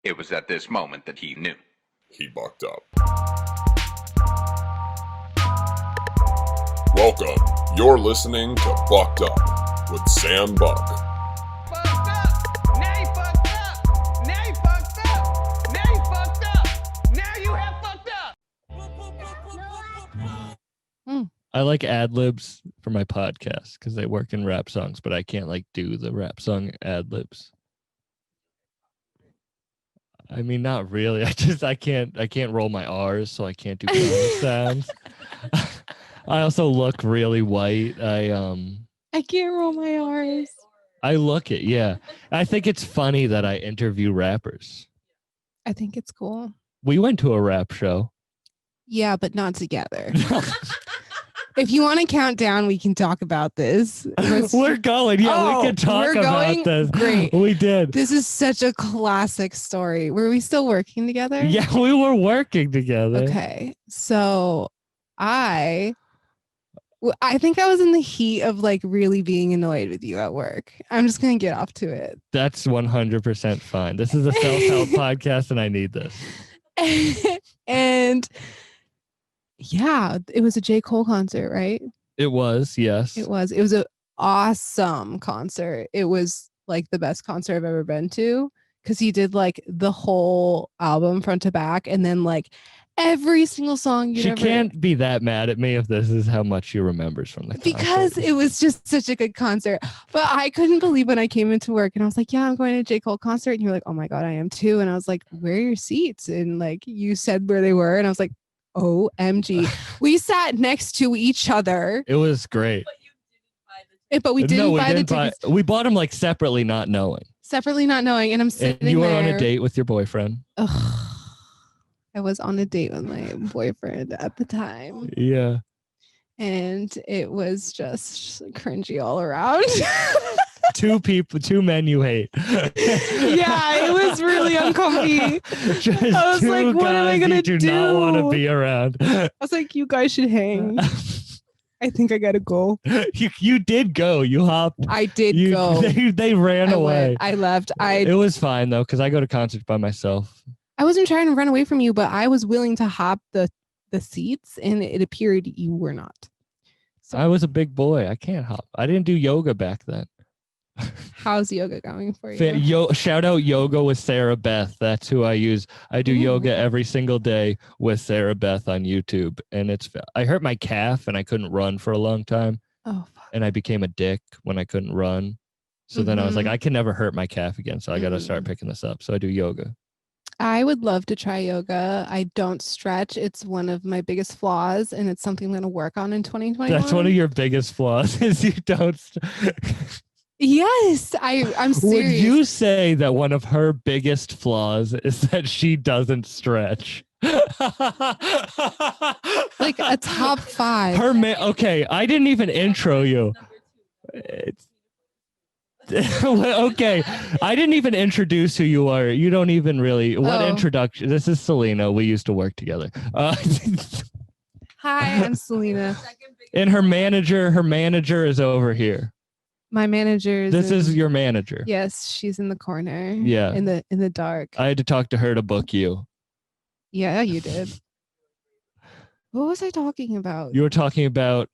It was at this moment that he knew. He bucked up. Welcome. You're listening to Bucked Up with Sam Buck. Fucked up. Now you fucked up. Now you fucked up. Now you fucked up. Now you have fucked up. I like ad-libs for my podcast because they work in rap songs, but I can't do the rap song ad-libs. I mean, not really. I can't roll my R's, so I can't do sounds. I also look really white. I can't roll my R's. I look it, yeah. I think it's funny that I interview rappers. I think it's cool. We went to a rap show. Yeah, but not together. If you want to count down, we can talk about this. We're going. Yeah, we can talk about this. Great. We did. This is such a classic story. Were we still working together? Yeah, we were working together. Okay. So I think I was in the heat of really being annoyed with you at work. I'm just going to get off to it. That's 100% fine. This is a self-help podcast and I need this. And yeah, it was a J. Cole concert, right? It was, yes. It was an awesome concert. It was the best concert I've ever been to because he did the whole album front to back and then every single song. She can't be that mad at me if this is how much she remembers from the concert. Because it was just such a good concert. But I couldn't believe when I came into work and I was like, yeah, I'm going to a J. Cole concert. And you're like, oh my God, I am too. And I was like, where are your seats? And you said where they were. And I was like, OMG. We sat next to each other. It was great. But we didn't buy the tickets. We bought them separately, not knowing. Separately, not knowing. And I'm sitting there. And you were on a date with your boyfriend. Ugh. I was on a date with my boyfriend at the time. Yeah. And it was just cringy all around. Two men you hate. Yeah, it was really uncomfy. I was like, what am I going to do? Do not want to be around. I was like, you guys should hang. I think I got to go. You did go. You hopped. I did go. They ran away. I left. It was fine, though, because I go to concerts by myself. I wasn't trying to run away from you, but I was willing to hop the seats, and it appeared you were not. So I was a big boy. I can't hop. I didn't do yoga back then. How's yoga going for you? Shout out yoga with Sarah Beth. That's who I use. I do yoga every single day with Sarah Beth on YouTube, and I hurt my calf and I couldn't run for a long time. Oh, fuck. And I became a dick when I couldn't run. So then I was like, I can never hurt my calf again. So I got to start picking this up. So I do yoga. I would love to try yoga. I don't stretch. It's one of my biggest flaws, and it's something I'm going to work on in 2021. That's one of your biggest flaws is you don't. Yes, I'm serious. Would you say that one of her biggest flaws is that she doesn't stretch? A top 5. Okay, I didn't even intro you. Okay, I didn't even introduce who you are. You don't even really. What introduction? This is Celena. We used to work together. Hi, I'm Celena. And her manager is over here. My manager. This is your manager. Yes, she's in the corner. Yeah, in the dark. I had to talk to her to book you. Yeah, you did. What was I talking about? You were talking about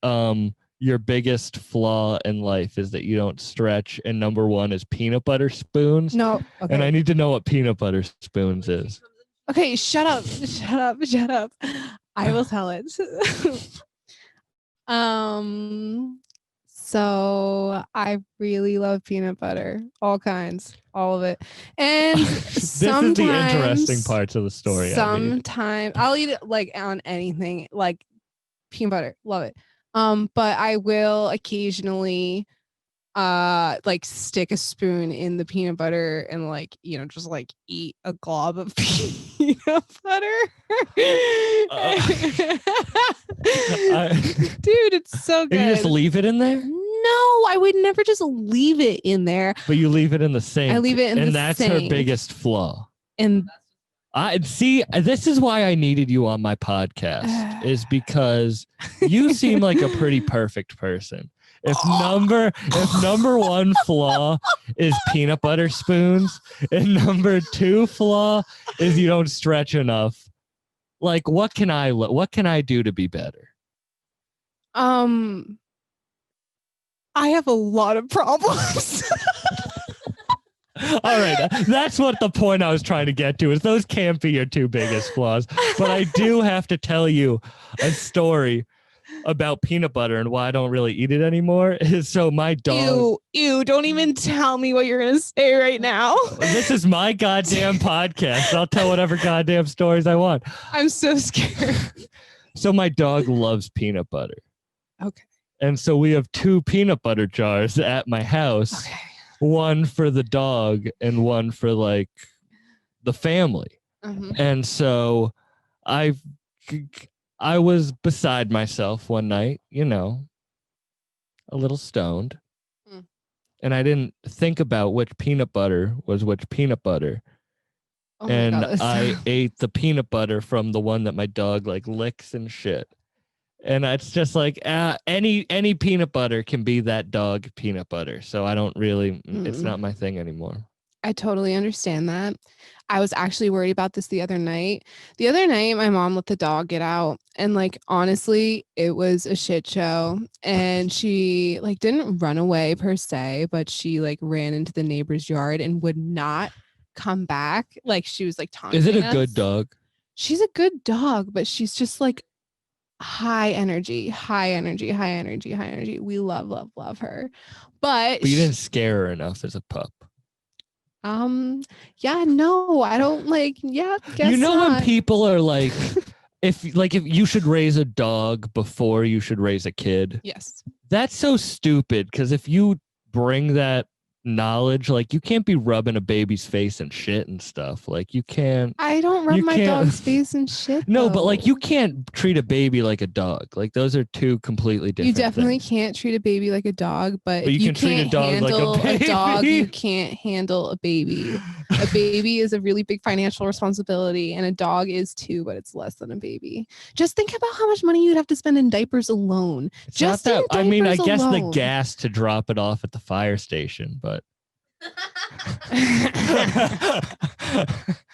your biggest flaw in life is that you don't stretch, and number 1 is peanut butter spoons. No, okay. And I need to know what peanut butter spoons is. Okay, shut up. I will tell it. So I really love peanut butter, all kinds, all of it. And this is the interesting parts of the story. Sometimes I'll eat it on anything, peanut butter, love it. But I will occasionally stick a spoon in the peanut butter and just eat a glob of peanut butter. Dude, it's so good. You just leave it in there? No, I would never just leave it in there. But you leave it in the sink. I leave it in the sink. And that's her biggest flaw. And see, this is why I needed you on my podcast, is because you seem like a pretty perfect person. If number one flaw is peanut butter spoons, and number two flaw is you don't stretch enough, like what can I do to be better? I have a lot of problems. All right, that's what the point I was trying to get to is those can't be your two biggest flaws. But I do have to tell you a story about peanut butter and why I don't really eat it anymore. So my dog. Ew, don't even tell me what you're gonna say right now. This is my goddamn podcast. I'll tell whatever goddamn stories I want. I'm so scared. So my dog loves peanut butter. Okay. And so we have 2 peanut butter jars at my house. Okay. One for the dog and one for like the family. Mhm. And so I was beside myself one night, a little stoned. Mm. And I didn't think about which peanut butter was which peanut butter. Oh my And God, I ate the peanut butter from the one that my dog like licks and shit. And it's just like any peanut butter can be that dog peanut butter. So I don't really, it's not my thing anymore. I totally understand that. I was actually worried about this the other night. The other night, my mom let the dog get out, and like honestly, it was a shit show. And she like didn't run away per se, but she like ran into the neighbor's yard and would not come back. Like she was like taunting Is it a us. good dog? She's a good dog, but she's just like high energy. We love her. But you didn't scare her enough as a pup. Yeah, no, I don't like, guess When not. people are like, if you should raise a dog before you should raise a kid, Yes. that's so stupid. Because if you bring that knowledge, like you can't be rubbing a baby's face and shit and stuff. Like you can't. I don't rub my can't- dog's face and shit. No, but like though. you can't treat a baby like a dog. Like those are two completely different. You definitely things. can't treat a baby like a dog, but But if you you can treat a can't dog like a handle a dog, baby. you can't handle a baby. A baby is a really big financial responsibility, and a dog is too, but it's less than a baby. Just think about how much money you'd have to spend in diapers alone. It's Just not in that. I mean, I diapers guess the alone. gas to drop it off at the fire station, but.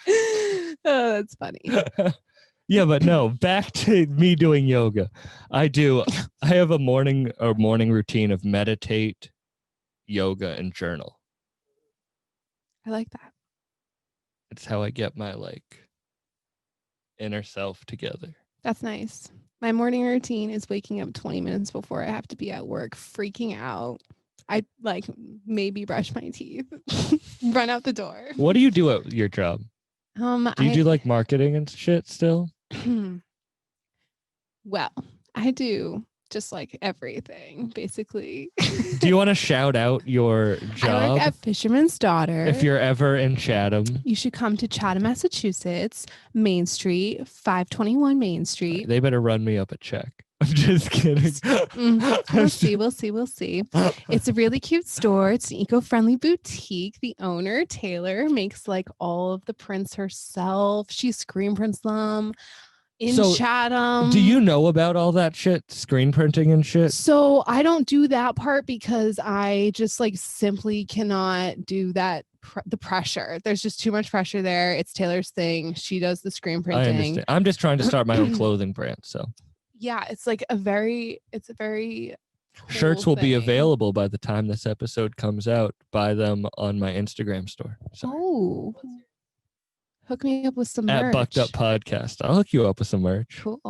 Oh, that's funny. Yeah, but no, back to me doing yoga. I have a morning routine of meditate, yoga, and journal. I like that. It's how I get my like inner self together. That's nice. My morning routine is waking up 20 minutes before I have to be at work, freaking out. I like maybe brush my teeth, run out the door. What do you do at your job? Do you do like marketing and shit still? Well, I do just like everything, basically. Do you want to shout out your I job? work at Fisherman's Daughter. If you're ever in Chatham, You should come to Chatham, Massachusetts, Main Street, 521 Main Street. they better run me up a check. I'm just kidding. We'll see. It's a really cute store. It's an eco-friendly boutique. The owner, Taylor, makes like all of the prints herself. She screen prints them in So, Chatham. Do you know about all that shit? Screen printing and shit? So I don't do that part because I just like simply cannot do that. The pressure. There's just too much pressure there. It's Taylor's thing. She does the screen I printing. understand. I'm just trying to start my own clothing brand. So Yeah, it's a very shirts cool will be thing. available by the time this episode comes out. Buy them on my Instagram store. So Oh, hook me up with some at merch. Bucked Up Podcast. I'll hook you up with some merch. Cool.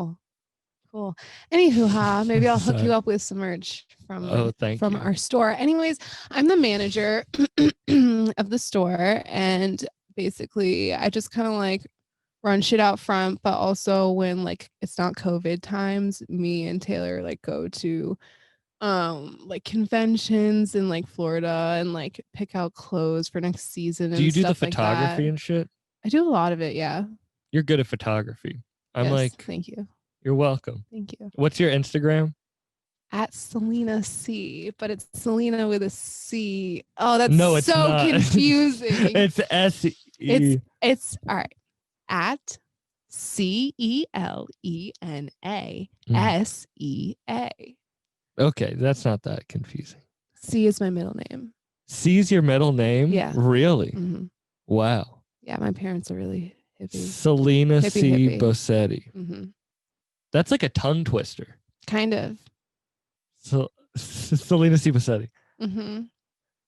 Anywho, maybe I'll hook Sorry. you up with some merch from Thank you. our store. Anyways, I'm the manager of the store, and basically I just kind of like run shit out front, but also when like it's not COVID times, me and Taylor like go to like conventions in like Florida and like pick out clothes for next season. Do you do the stuff like that. photography and shit? I do a lot of it, yeah. You're good at photography. I'm Yes, like, thank you. you're welcome. Thank you. What's your Instagram? At Celena C, but it's Celena with a C. Oh, that's No, it's so not. confusing. It's S-E. It's all right. At CELENA SEA. Okay, that's not that confusing. C is my middle name. C's your middle name? Yeah. Really? Hmm. Wow. Yeah, my parents are really hippie. Celena Hippie. Bosetti. Hmm. That's like a tongue twister. Kind of. So Celena Bosetti. Hmm.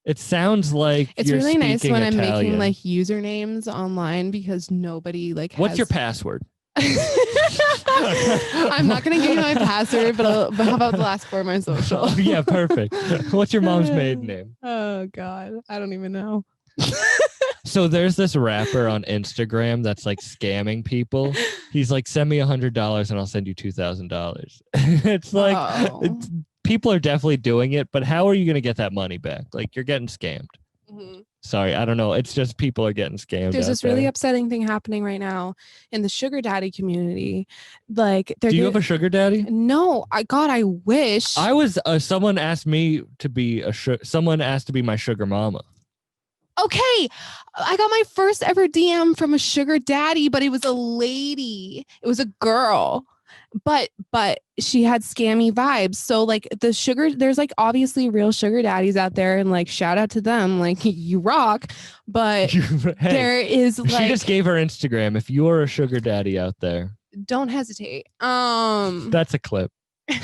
It sounds like It's you're really nice when speaking I'm making Italian. like usernames online because nobody like What's has... your password? I'm not gonna give you my password, but how about the last four of my social? Oh, yeah, perfect. What's your mom's maiden name? Oh God, I don't even know. So there's this rapper on Instagram that's like scamming people. He's like, send me $100 and I'll send you $2,000. It's like Oh. people are definitely doing it, but how are you going to get that money back? Like you're getting scammed. Mhm. Sorry, I don't know. It's just people are getting scammed. There's out this really there. upsetting thing happening right now in the sugar daddy community. Like, Do you have a sugar daddy? No, I wish. I was. Someone asked me to be someone asked to be my sugar mama. Okay, I got my first ever DM from a sugar daddy, but it was a lady. It was a girl. But she had scammy vibes. So like there's like obviously real sugar daddies out there, and like shout out to them, like you rock. But Hey, there is like, she just gave her Instagram. If you're a sugar daddy out there, don't hesitate. that's a clip. What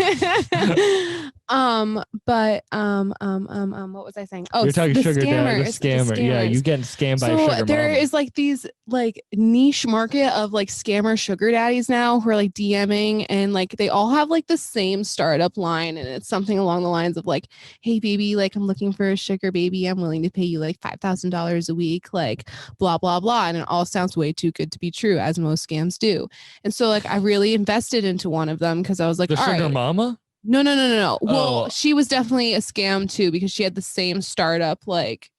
was I saying? Oh, You're talking the sugar daddy, the scammers, the scammer. Yeah, scammers. you getting scammed by a So sugar there mama. is like these like niche market of like scammer sugar daddies now who are like DMing, and like they all have like the same startup line, and it's something along the lines of like, hey baby, like I'm looking for a sugar baby, I'm willing to pay you like $5,000 a week, like blah blah blah, and it all sounds way too good to be true, as most scams do. And so like I really invested into one of them because I was like, The all sugar right. mama? No. Well, Oh. she was definitely a scam too because she had the same startup like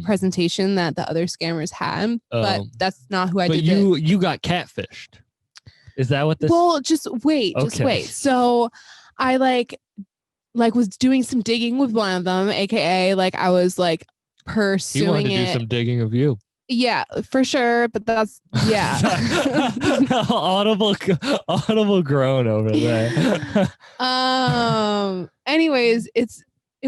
presentation that the other scammers had, but Oh. that's not who I But did. you got catfished. Is that what this? Well, just wait. Okay. So I like was doing some digging with one of them, aka like I was like He pursuing wanted to it. do some digging of you. Yeah, for sure. But that's audible groan over there. Anyways, it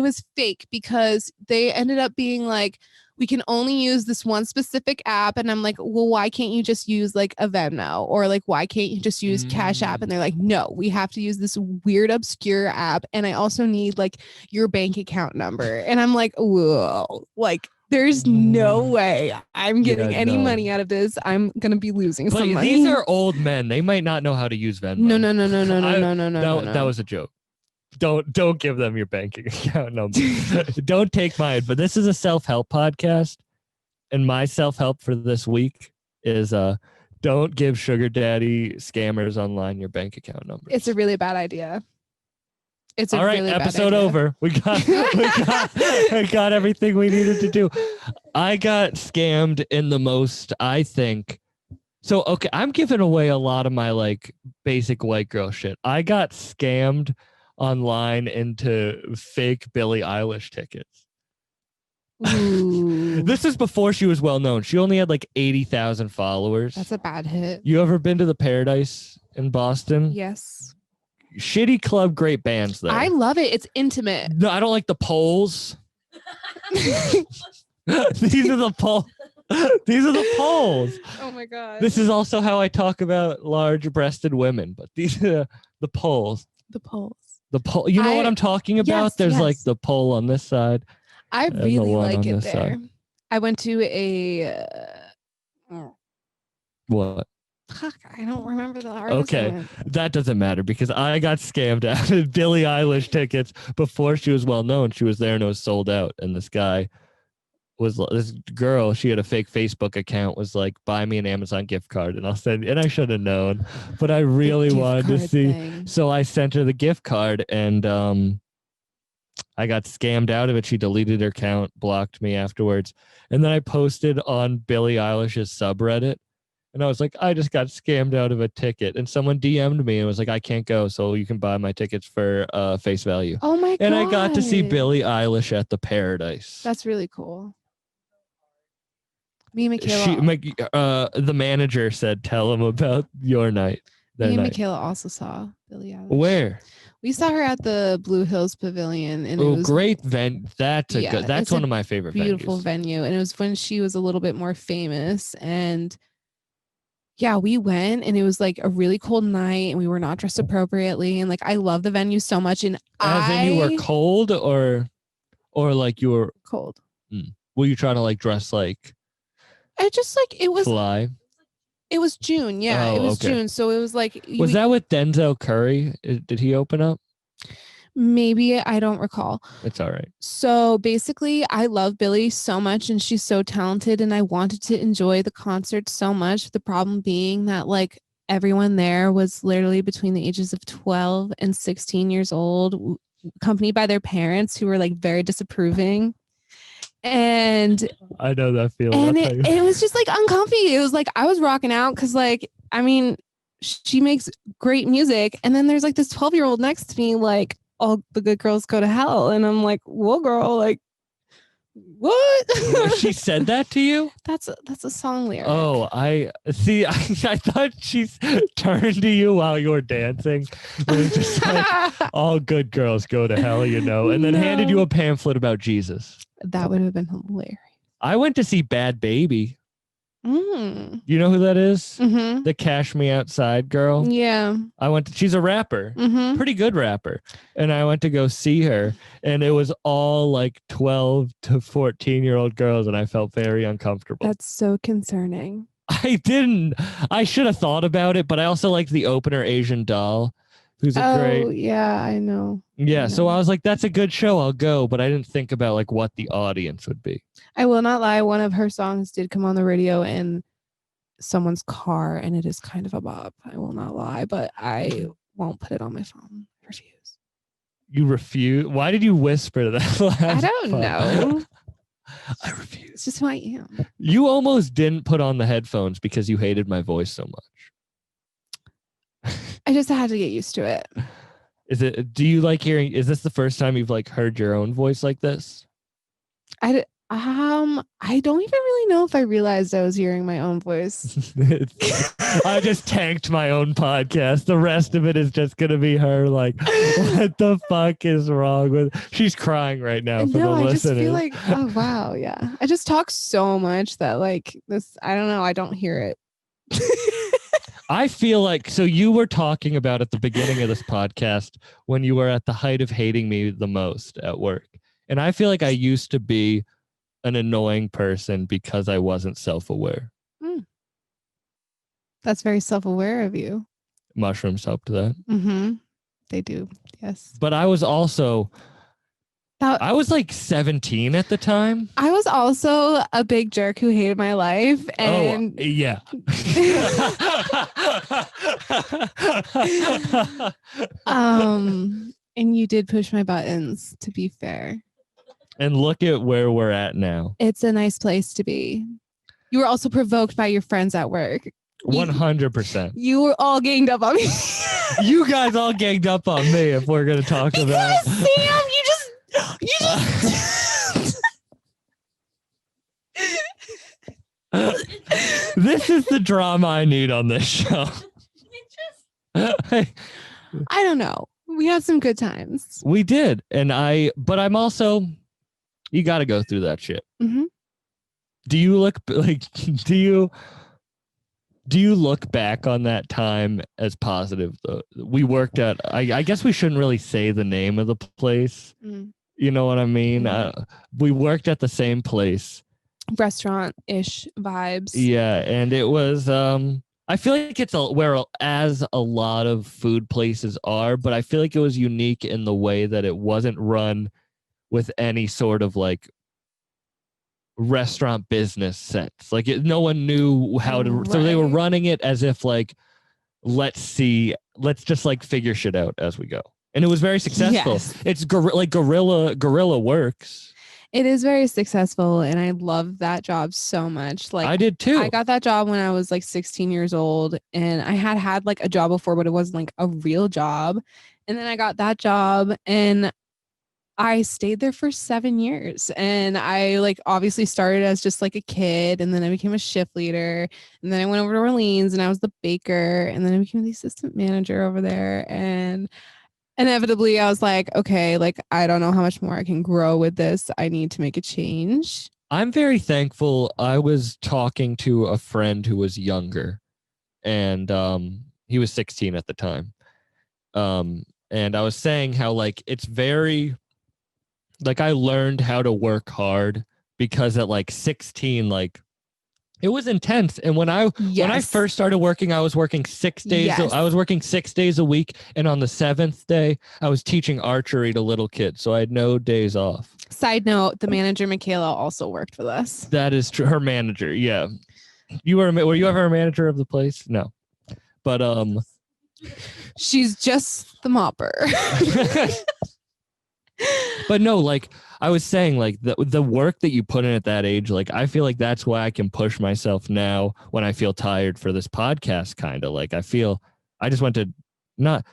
was fake because they ended up being like, we can only use this one specific app, and I'm like, well, why can't you just use like a Venmo, or like why can't you just use Cash App? And they're like, no, we have to use this weird obscure app, and I also need like your bank account number. And I'm like, whoa, like there's no way I'm getting any money out of this. I'm gonna be losing But some money. these are old men. They might not know how to use Venmo. No. That was a joke. Don't give them your banking account number. Don't take mine. But this is a self-help podcast, and my self-help for this week is don't give sugar daddy scammers online your bank account number. It's a really bad idea. It's all right. really Episode bad idea. over. We got everything we needed to do. I got scammed in the most, I think. So okay, I'm giving away a lot of my like basic white girl shit. I got scammed online into fake Billie Eilish tickets. Ooh, This is before she was well known. She only had like 80,000 followers. that's a bad hit. You ever been to the Paradise in Boston? Yes. Shitty club, great bands there. I love it. It's intimate. No, I don't like the poles. These are the poles. These are the poles. Oh my God. This is also how I talk about large-breasted women, but these are the poles. The polls. The pole. You know what I'm talking about? Yes, There's yes. like the pole on this side. I the really one like on it this there. side. I went to a What? fuck, I don't remember the artist. Okay, that doesn't matter because I got scammed out of Billie Eilish tickets before she was well known. She was there and it was sold out. And this girl, she had a fake Facebook account, was like, buy me an Amazon gift card and I'll send. And I should have known, but I really wanted to see. So I sent her the gift card and I got scammed out of it. She deleted her account, blocked me afterwards. And then I posted on Billie Eilish's subreddit. And I was like, I just got scammed out of a ticket. And someone DM'd me and was like, I can't go, so you can buy my tickets for face value. Oh my God. And I got to see Billie Eilish at the Paradise. That's really cool. Me and Michaela. The manager said, tell him about your night. Me and Michaela also saw Billie Eilish. Where? We saw her at the Blue Hills Pavilion, and it Oh, was great venue. That's Yeah, good. That's it's one a of my favorite beautiful venues. venue, and it was when she was a little bit more famous. And yeah, we went, and it was like a really cold night, and we were not dressed appropriately. And like, I love the venue so much, and As in you were cold, or like you were. cold. Were you trying to like dress like I just like it was. fly? It was June. Yeah, Oh, it was okay. June. So it was like Was that with Denzel Curry? Did he open up? maybe I don't recall. It's all right. So basically, I love Billie so much, and she's so talented, and I wanted to enjoy the concert so much. The problem being that like everyone there was literally between the ages of 12 and 16 years old, accompanied by their parents who were like very disapproving. And I know that feeling. and it was just like uncomfy. It was like I was rocking out because like, I mean, she makes great music, and then there's like this 12-year-old next to me, like, all the good girls go to hell, and I'm like, whoa, girl, like, what? She said that to you? That's a song lyric. Oh, I see. I thought she turned to you while you were dancing. It was just like, all good girls go to hell, you know, and then handed you a pamphlet about Jesus. That would have been hilarious. I went to see Bad Baby. Mm. You know who that is? Mm-hmm. The Cash Me Outside girl. Yeah. She's a rapper, Mm-hmm. pretty good rapper. And I went to go see her, and it was all like 12 to 14-year-old girls, and I felt very uncomfortable. That's so concerning. I should have thought about it, but I also liked the opener, Asian Doll, who's a great. Yeah, I know. Yeah, so know. I was like, that's a good show, I'll go, but I didn't think about like what the audience would be. I will not lie. One of her songs did come on the radio in someone's car, and it is kind of a bop. I will not lie, but I won't put it on my phone. I refuse. You refuse? Why did you whisper that? I don't know. I refuse. It's just who I am. You almost didn't put on the headphones because you hated my voice so much. I just had to get used to it. Do you like hearing, is this the first time you've like heard your own voice like this? I don't even really know if I realized I was hearing my own voice. I just tanked my own podcast. The rest of it is just gonna be her like, what the fuck is wrong with? She's crying right now for the I just listeners. feel like, oh wow, yeah. I just talk so much that like this, I don't know, I don't hear it. I feel like, so you were talking about at the beginning of this podcast when you were at the height of hating me the most at work. And I feel like I used to be an annoying person because I wasn't self-aware. That's very self-aware of you. Mushrooms helped that. Mm-hmm. They do, yes. But I was also, I was like 17 at the time. I was also a big jerk who hated my life. And yeah. and you did push my buttons, to be fair. And look at where we're at now. It's a nice place to be. You were also provoked by your friends at work. 100%. You were all ganged up on me. You guys all ganged up on me if we're going to talk about. Sam, you just This is the drama I need on this show. I don't know. We had some good times. We did. But I'm also, you got to go through that shit. Mm-hmm. Do you look back on that time as positive? We worked at, I guess we shouldn't really say the name of the place. Mm. You know what I mean? We worked at the same place. Restaurant-ish vibes. Yeah. And it was, I feel like it's as a lot of food places are, but I feel like it was unique in the way that it wasn't run with any sort of like restaurant business sense. Like no one knew how to, Right. so they were running it as if like, let's just like figure shit out as we go. And it was very successful. Yes. It's guerrilla works. It is very successful, and I love that job so much. Like I did too. I got that job when I was like 16 years old, and I had like a job before, but it wasn't like a real job. And then I got that job, and I stayed there for 7 years. And I like obviously started as just like a kid, and then I became a shift leader, and then I went over to Orleans and I was the baker, and then I became the assistant manager over there. And inevitably I was like, okay, like I don't know how much more I can grow with this. I need to make a change. I'm very thankful. I was talking to a friend who was younger, and he was 16 at the time. And I was saying how like it's very like I learned how to work hard because at like 16, like it was intense. And when I first started working, I was working 6 days. Yes. I was working 6 days a week, and on the 7th day, I was teaching archery to little kids, so I had no days off. Side note: the manager Michaela also worked with us. That is true. Her manager, yeah. Were you ever a manager of the place? No, but she's just the mopper. But no, like I was saying, like the work that you put in at that age, like I feel like that's why I can push myself now when I feel tired for this podcast. Kind of like I just went to not.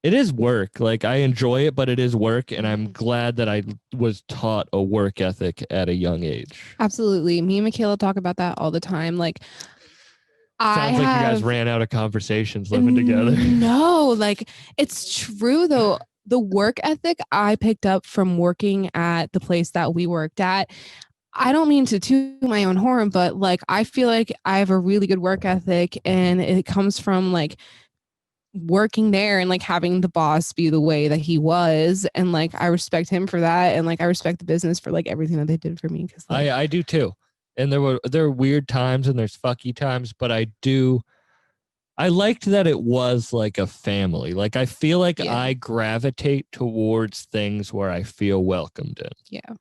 It is work. Like I enjoy it, but it is work, and I'm glad that I was taught a work ethic at a young age. Absolutely, me and Michaela talk about that all the time. Like, Sounds like you guys ran out of conversations living together. No, like it's true though. The work ethic I picked up from working at the place that we worked at. I don't mean to toot my own horn, but like I feel like I have a really good work ethic, and it comes from like working there and like having the boss be the way that he was, and like I respect him for that, and like I respect the business for like everything that they did for me. Because like, I do too. And there were weird times and there's fucky times, but I liked that it was like a family. Like I feel like I gravitate towards things where I feel welcomed in. Yeah.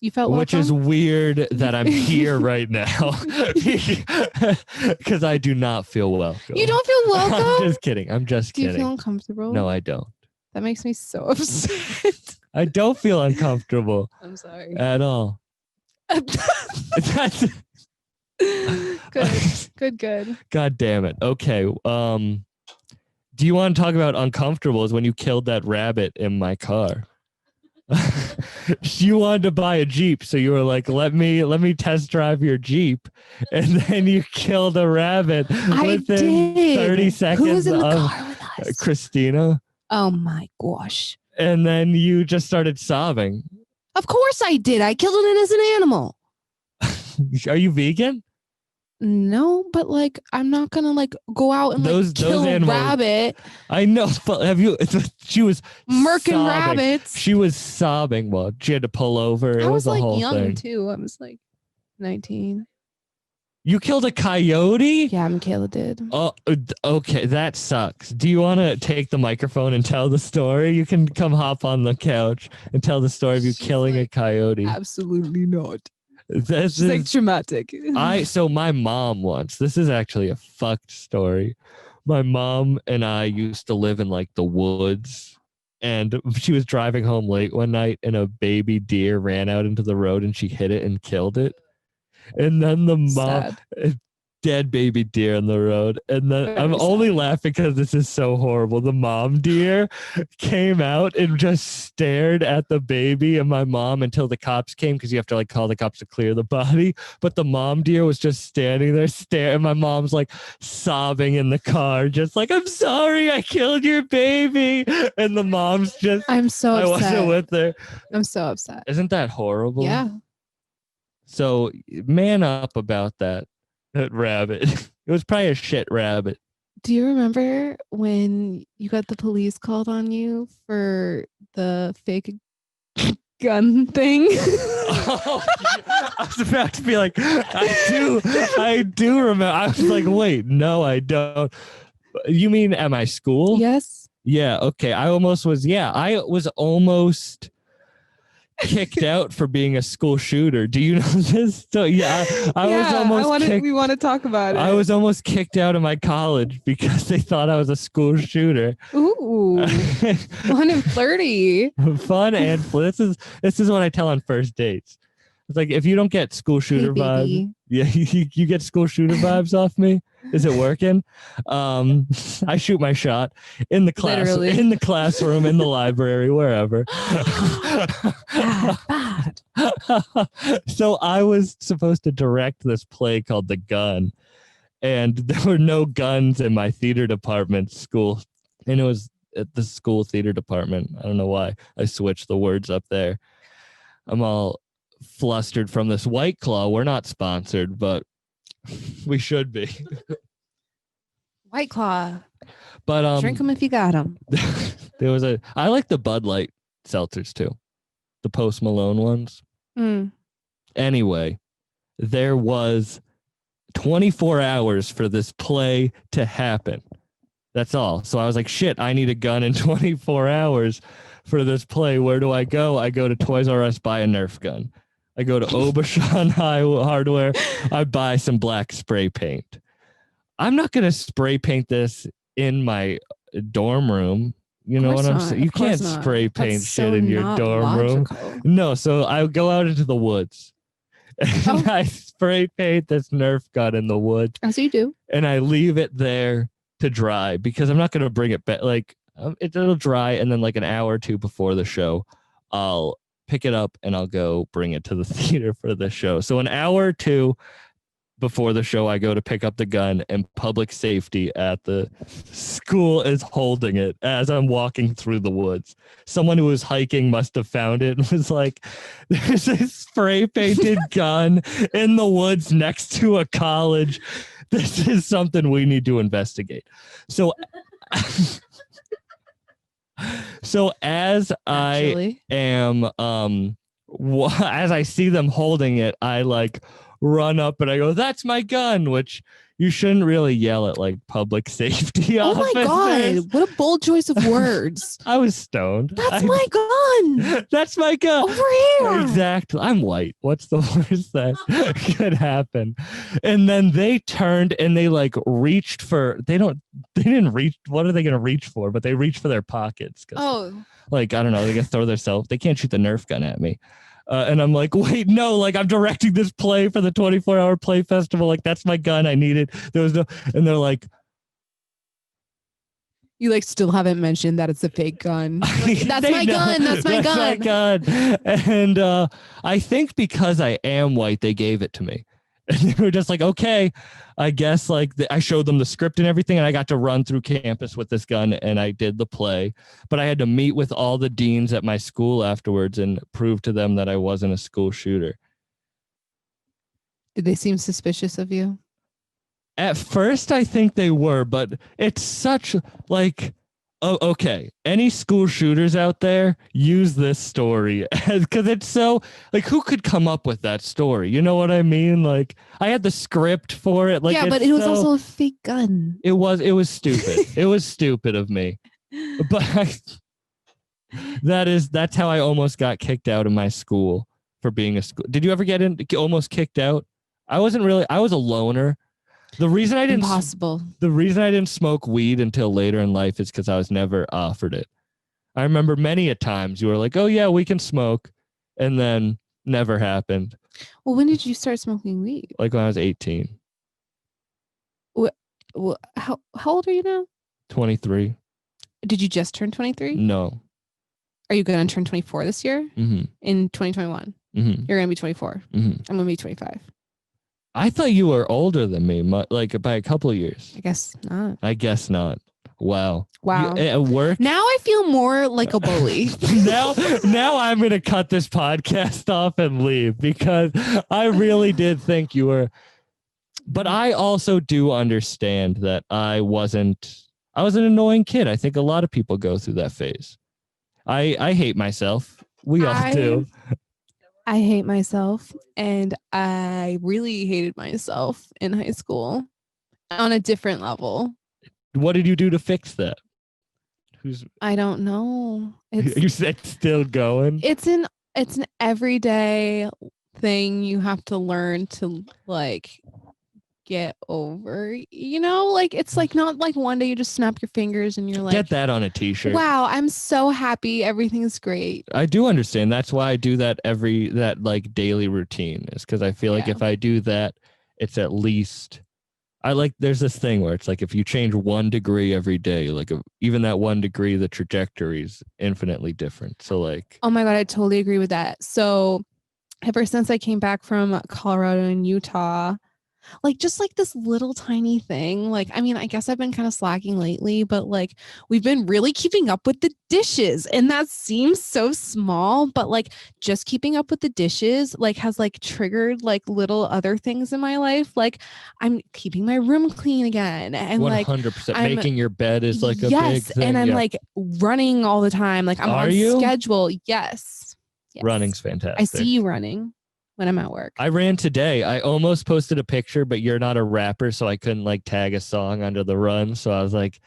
You felt welcome? Which is weird that I'm here right now because I do not feel welcome. You don't feel welcome? I'm just kidding. Do you feel uncomfortable? No, I don't. That makes me so upset. I don't feel uncomfortable. I'm sorry. At all. That's Good. God damn it. Okay. Do you want to talk about uncomfortables when you killed that rabbit in my car? You wanted to buy a Jeep, so you were like, let me test drive your Jeep, and then you killed a rabbit within 30 seconds. Who was in the car with us? Christina. Oh my gosh. And then you just started sobbing. Of course I did. I killed it as an animal. Are you vegan? No, but like I'm not gonna like go out and kill a rabbit. I know, but have you? She was murking rabbits. She was sobbing while she had to pull over. It was a like whole young thing. too. I was like 19. You killed a coyote? Yeah, Michaela did. Oh, okay, that sucks. Do you want to take the microphone and tell the story? You can come hop on the couch and tell the story of you killing a coyote. Absolutely not. This is like traumatic. So my mom once, this is actually a fucked story. My mom and I used to live in like the woods, and she was driving home late one night and a baby deer ran out into the road and she hit it and killed it. And then the mom, dead baby deer on the road. And then I'm only laughing because this is so horrible. The mom deer came out and just stared at the baby and my mom until the cops came, because you have to like call the cops to clear the body. But the mom deer was just standing there staring. And my mom's like sobbing in the car, just like, I'm sorry, I killed your baby. And the mom's just, I'm so upset. I wasn't with her. I'm so upset. Isn't that horrible? Yeah. So man up about that rabbit. It was probably a shit rabbit. Do you remember when you got the police called on you for the fake gun thing? Oh, I was about to be like, I do remember. I was like, wait, no, I don't. You mean at my school? Yes. Yeah. Okay. I was almost kicked out for being a school shooter. Do you know this? So yeah, I was almost we want to talk about it. I was almost kicked out of my college because they thought I was a school shooter. Ooh, fun and flirty. Fun and this is what I tell on first dates. It's like, if you don't get school shooter vibes, you get school shooter vibes off me. Is it working? I shoot my shot in the class, in the classroom, in the library, wherever. Bad. So I was supposed to direct this play called The Gun, and there were no guns in my theater department school, and at the school theater department. I don't know why I switched the words up there. I'm all flustered from this White Claw. We're not sponsored, but we should be. White Claw. But Drink them if you got them. I like the Bud Light seltzers too, the Post Malone ones. Anyway, there was 24 hours for this play to happen. That's all. So I was like, shit, I need a gun in 24 hours for this play. Where do I go? I go to Toys R Us, buy a Nerf gun. I go to Obashan Hardware. I buy some black spray paint. I'm not going to spray paint this in my dorm room. You know what I'm saying? You can't spray paint shit in your dorm room. No, so I go out into the woods and I spray paint this Nerf gun in the woods. As you do. And I leave it there to dry because I'm not going to bring it back. Like it'll dry. And then like an hour or two before the show, I'll pick it up and I'll go bring it to the theater for the show. So an hour or two before the show, I go to pick up the gun, and public safety at the school is holding it as I'm walking through the woods. Someone who was hiking must have found it and was like, there's a spray painted gun in the woods next to a college. This is something we need to investigate. So as I am, as I see them holding it, I like run up and I go, that's my gun, which you shouldn't really yell at like public safety officers. Oh my God. What a bold choice of words. I was stoned. That's my gun. That's my gun. Over here. Exactly. I'm white. What's the worst that could happen? And then they turned and they like reached for, they didn't reach. What are they going to reach for? But they reached for their pockets. Like, I don't know. They can throw themselves. They can't shoot the Nerf gun at me. And I'm like, wait, no, like I'm directing this play for the 24-hour play festival. Like, that's my gun. I need it. There was no, and they're like, you like still haven't mentioned that it's a fake gun. Like, that's my gun. That's my gun. And I think because I am white, they gave it to me. And they were just like, okay, I guess like I showed them the script and everything. And I got to run through campus with this gun and I did the play. But I had to meet with all the deans at my school afterwards and prove to them that I wasn't a school shooter. Did they seem suspicious of you? At first, I think they were, but it's such like, oh, okay. Any school shooters out there, use this story because it's so like, who could come up with that story? You know what I mean? Like, I had the script for it. Like, yeah, but it was also a fake gun. It was stupid. It was stupid of me. But that's how I almost got kicked out of my school for being a school. Did you ever get almost kicked out? I was a loner. The reason I didn't smoke weed until later in life is because I was never offered it. I remember many a times you were like, oh yeah, we can smoke. And then never happened. Well, when did you start smoking weed? Like when I was 18. How old are you now? 23. Did you just turn 23? No. Are you going to turn 24 this year? Mm-hmm. In 2021? Mm-hmm. You're going to be 24. Mm-hmm. I'm going to be 25. I thought you were older than me, like by a couple of years. I guess not. I guess not. Wow. At work. Now I feel more like a bully. now I'm going to cut this podcast off and leave because I really did think you were. But I also do understand that I was an annoying kid. I think a lot of people go through that phase. I hate myself. We all do. I hate myself, and I really hated myself in high school on a different level. What did you do to fix that? I don't know. You said still going? It's an everyday thing you have to learn to like get over, you know, like it's like not like one day you just snap your fingers and you're like, get that on a t-shirt. Wow, I'm so happy, everything's great. I do understand. That's why I do that that like daily routine is because I feel like if I do that, it's at least there's this thing where it's like if you change 1 degree every day, like even that 1 degree, the trajectory is infinitely different. So like, oh my God, I totally agree with that. So ever since I came back from Colorado and Utah, Like just like this little tiny thing. Like, I mean, I guess I've been kind of slacking lately, but like we've been really keeping up with the dishes. And that seems so small, but like just keeping up with the dishes like has like triggered like little other things in my life. Like I'm keeping my room clean again. And 100%. like Making your bed is like a big yes, thing. and I'm like running all the time. Like I'm Are on you? schedule. Yes. Running's fantastic. I see you running when I'm at work. I ran today. I almost posted a picture, but you're not a rapper, so I couldn't like tag a song under the run. So I was like,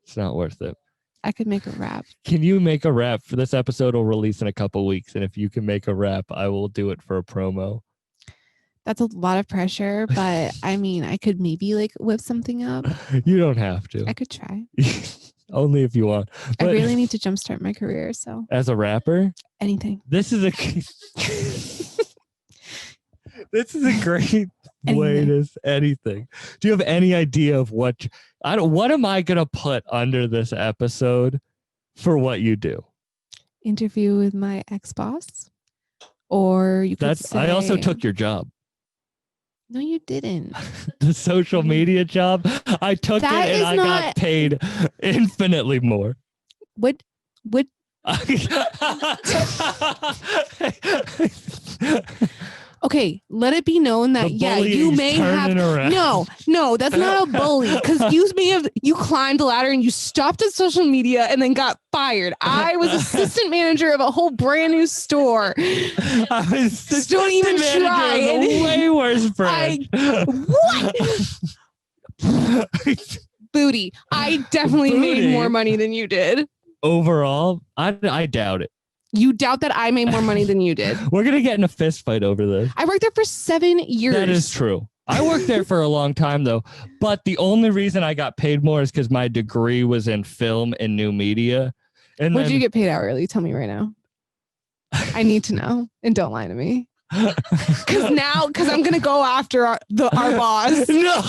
it's not worth it. I could make a rap. Can you make a rap? For this episode will release in a couple weeks, and if you can make a rap, I will do it for a promo. That's a lot of pressure, but I mean, I could maybe like whip something up. You don't have to. I could try. Only if you want. I But really need to jumpstart my career, so as a rapper, anything. this is a this is a great way to anything. Do you have any idea of what am I gonna put under this episode for what you do? Interview with my ex-boss, or you could I also say- took your job. No, you didn't. The social media job. I took That it and is I not- got paid infinitely more. What? Okay, let it be known that you bullying's may have turning around. no, that's not a bully because you climbed the ladder and you stopped at social media and then got fired. I was assistant manager of a whole brand new store. I was Just don't even manager of try. a way worse brand. What? Booty. I definitely made Booty? more money than you did. Overall, I doubt it. You doubt that I made more money than you did. We're gonna get in a fist fight over this. I worked there for 7 years. That is true. I worked there for a long time though, but the only reason I got paid more is because my degree was in film and new media. And What did then- you get paid hourly? Tell me right now. I need to know, and don't lie to me. Because I'm gonna go after our boss. No,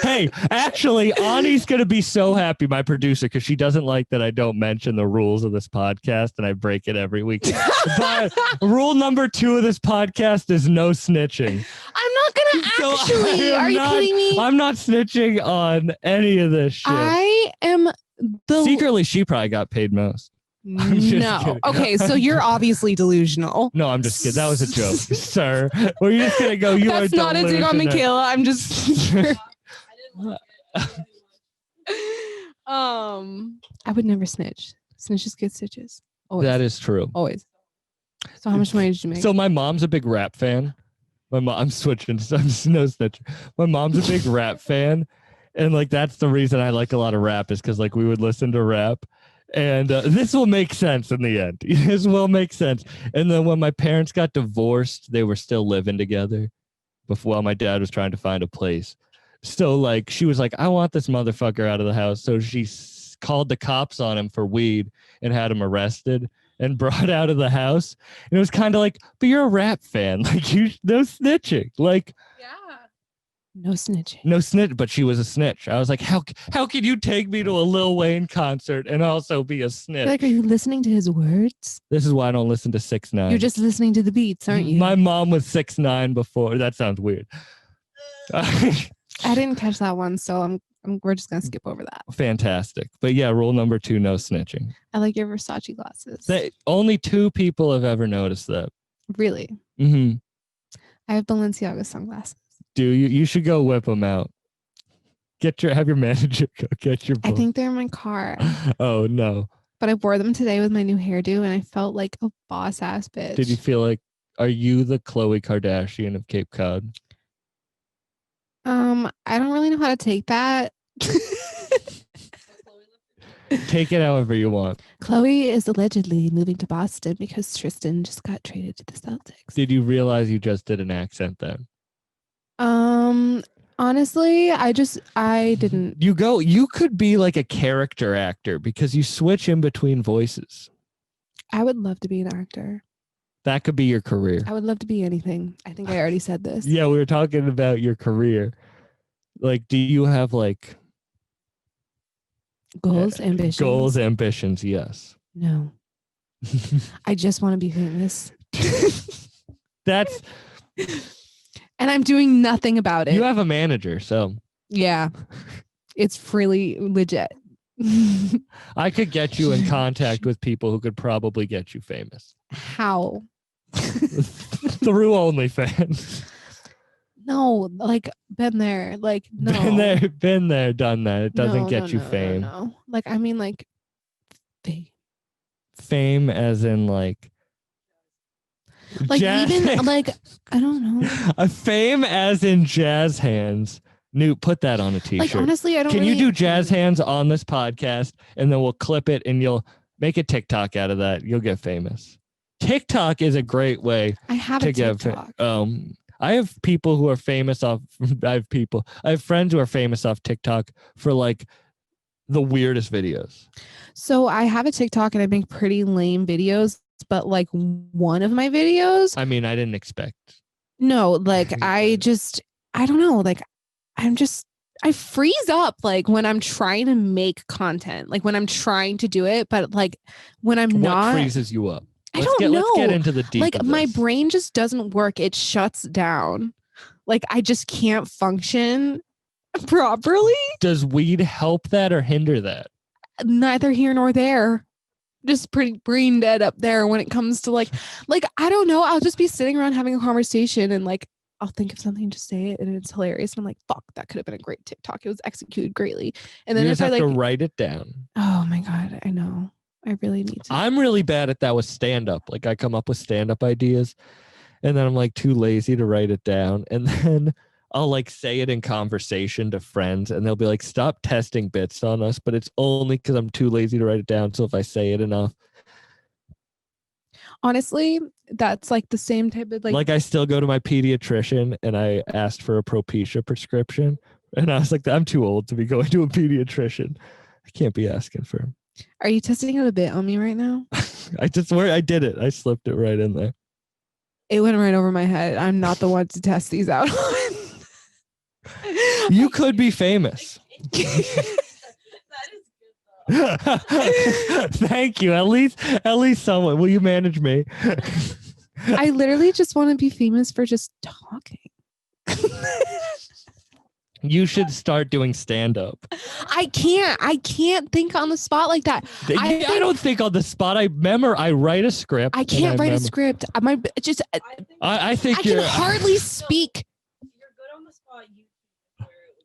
hey, actually, Ani's gonna be so happy, my producer, because she doesn't like that I don't mention the rules of this podcast and I break it every week. But rule number 2 of this podcast is no snitching. I'm not gonna actually. Are you kidding me? I'm not snitching on any of this shit. I am the Secretly, she probably got paid most. I'm just no. kidding. Okay, so you're obviously delusional. No, I'm just kidding. That was a joke, sir. We're just gonna go. You That's are not a dig on delusional. Michaela. I'm just. I would never snitch. Snitches get stitches. Always. That is true. Always. So how much money did you make? So my mom's a big rap fan. I'm switching. So I'm just no snitch. My mom's a big rap fan, and like that's the reason I like a lot of rap is because like we would listen to rap. And this will make sense in the end. This will make sense. And then when my parents got divorced, they were still living together while my dad was trying to find a place. So like she was like, I want this motherfucker out of the house. So she called the cops on him for weed and had him arrested and brought out of the house. And it was kind of like, but you're a rap fan. Like no snitching. Like no snitching. no snitch, but she was a snitch. I was like, how can you take me to a Lil Wayne concert and also be a snitch? Like, are you listening to his words? This is why I don't listen to 6ix9ine. You're just listening to the beats, aren't you? My mom was 6ix9ine before. That sounds weird. I didn't catch that one, so we're just gonna skip over that. Fantastic. But yeah, rule number 2, no snitching. I like your Versace glasses. Only 2 people have ever noticed that. Really? Mm-hmm. I have Balenciaga sunglasses. Do you should go whip them out. Have your manager go get your I book. think they're in my car, Oh no. but I wore them today with my new hairdo, and I felt like a boss ass bitch. Did you feel like, are you the Khloe Kardashian of Cape Cod? I don't really know how to take that. Take it however you want. Chloe is allegedly moving to Boston because Tristan just got traded to the Celtics. Did you realize you just did an accent then? Honestly, I didn't. You could be like a character actor because you switch in between voices. I would love to be an actor. That could be your career. I would love to be anything. I think I already said this. Yeah, we were talking about your career. Like, do you have like Goals, ambitions. goals, ambitions? Yes. No. I just want to be famous. That's And I'm doing nothing about it. You have a manager, so Yeah. It's really legit. I could get you in contact with people who could probably get you famous How? through OnlyFans. No, like been there. Like no. Been there, done that. It doesn't No, get no, you no, fame. No. Like I mean like Fame as in like even like I don't know. A fame as in jazz hands. Newt, put that on a t-shirt. Like honestly, I don't Can really... you do jazz hands on this podcast and then we'll clip it and you'll make a TikTok out of that. You'll get famous. TikTok is a great way I have to a get TikTok. I have people who are famous off I have friends who are famous off TikTok for like the weirdest videos. So I have a TikTok and I make pretty lame videos, but like one of my videos, I mean, I didn't expect. No, like I don't know, like I freeze up like when I'm trying to make content, like when I'm trying to do it, but like when I'm not. What freezes you up? Let's get into the deep. Like my brain just doesn't work. It shuts down. Like I just can't function properly. Does weed help that or hinder that? Neither here nor there. Just pretty brain dead up there when it comes to like I don't know. I'll just be sitting around having a conversation and like I'll think of something, just say it, and it's hilarious. And I'm like, fuck, that could have been a great TikTok. It was executed greatly. And then you if just I have like to write it down. Oh my God, I know. I really need to. I'm really bad at that with stand-up. Like I come up with stand-up ideas and then I'm like too lazy to write it down. And then I'll like say it in conversation to friends and they'll be like, stop testing bits on us. But it's only because I'm too lazy to write it down. So if I say it enough. Honestly, that's like the same type of like I still go to my pediatrician and I asked for a Propecia prescription. And I was like, I'm too old to be going to a pediatrician. I can't be asking for him. Are you testing it a bit on me right now? I did it. I slipped it right in there. It went right over my head. I'm not the one to test these out on. You could be famous. Thank you. At least someone. Will you manage me? I literally just want to be famous for just talking. You should start doing stand-up. I can't think on the spot like that. I don't think on the spot. I write a script. I can't write a script. I think I can hardly speak. If you're good on the spot, you can where it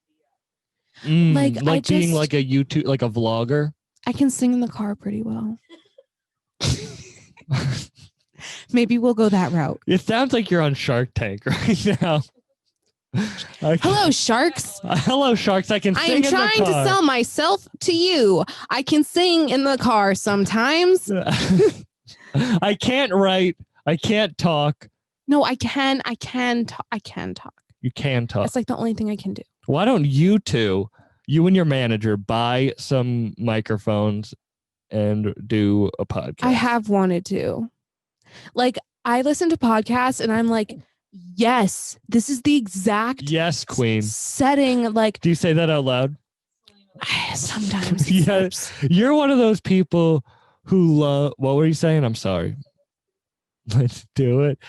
would be at. Like being like a YouTube, like a vlogger. I can sing in the car pretty well. Maybe we'll go that route. It sounds like you're on Shark Tank right now. Hello, sharks. Hello, sharks. I can sing in the car. I am trying to sell myself to you. I can sing in the car sometimes. I can't write. I can't talk. No, I can. I can talk. You can talk. That's like the only thing I can do. Why don't you two, you and your manager, buy some microphones and do a podcast? I have wanted to. Like, I listen to podcasts and I'm like, yes, this is the exact yes, queen setting. Like, do you say that out loud? Sometimes. Yes. You're one of those people who love. What were you saying? I'm sorry. Let's do it.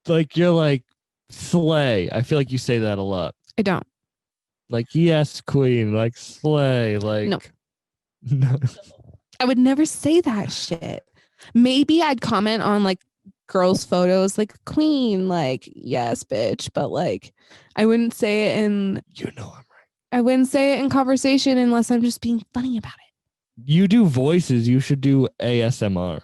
Like, you're like, slay. I feel like you say that a lot. I don't. Like, yes, queen. Like, slay. Like, no. I would never say that shit. Maybe I'd comment on like girls' photos, like queen, like, yes, bitch. But like, I wouldn't say it in. You know I'm right. I wouldn't say it in conversation unless I'm just being funny about it. You do voices. You should do ASMR.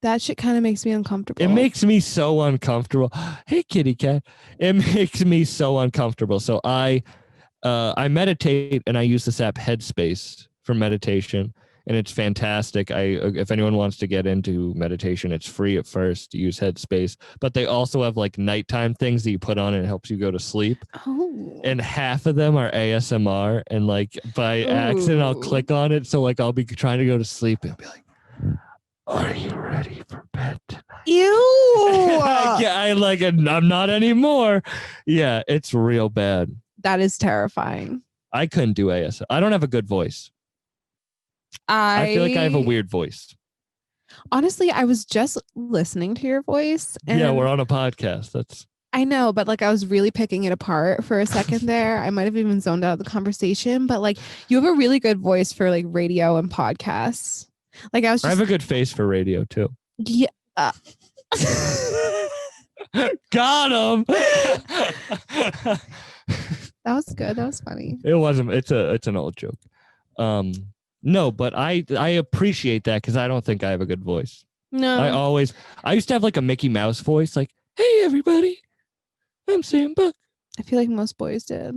That shit kind of makes me uncomfortable. It makes me so uncomfortable. Hey, kitty cat. It makes me so uncomfortable. So I meditate and I use this app Headspace for meditation, and it's fantastic. If anyone wants to get into meditation, it's free at first. Use Headspace, but they also have like nighttime things that you put on and it helps you go to sleep. Oh. And half of them are ASMR, and like by accident I'll click on it. So like I'll be trying to go to sleep and I'll be like, are you ready for bed tonight? Ew. I'm not anymore. Yeah, it's real bad. That is terrifying. I couldn't do ASMR. I don't have a good voice. I feel like I have a weird voice. Honestly, I was just listening to your voice. And Yeah, we're on a podcast. That's I know, but like I was really picking it apart for a second there. I might have even zoned out of the conversation, but like you have a really good voice for like radio and podcasts. Like I was I just have a good face for radio too. yeah. Got him. That was good. That was funny. It wasn't. It's an old joke. No, but I appreciate that because I don't think I have a good voice. No. I used to have like a Mickey Mouse voice, like, "Hey everybody, I'm Sam Buck." I feel like most boys did.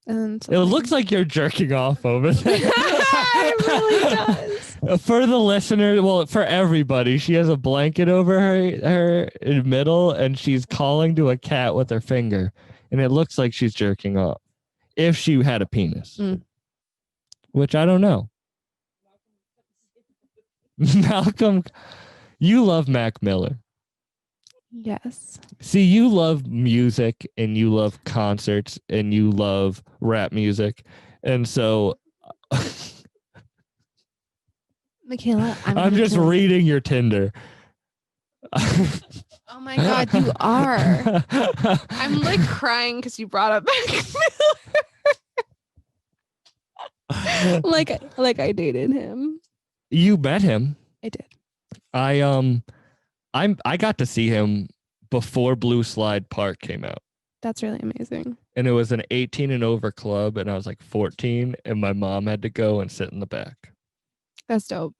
And It looks like you're jerking off over there. it really does. For the listener, well, for everybody, she has a blanket over her middle, and she's calling to a cat with her finger, and it looks like she's jerking off. If she had a penis, which I don't know. Malcolm, you love Mac Miller. Yes. See, you love music and you love concerts and you love rap music. And so Michaela, I'm just reading your Tinder. Oh my God, you are. I'm like crying because you brought up Mac Miller. like I dated him. You met him. I did. I got to see him before Blue Slide Park came out. That's really amazing. And it was an 18 and over club, and I was like 14, and my mom had to go and sit in the back. That's dope.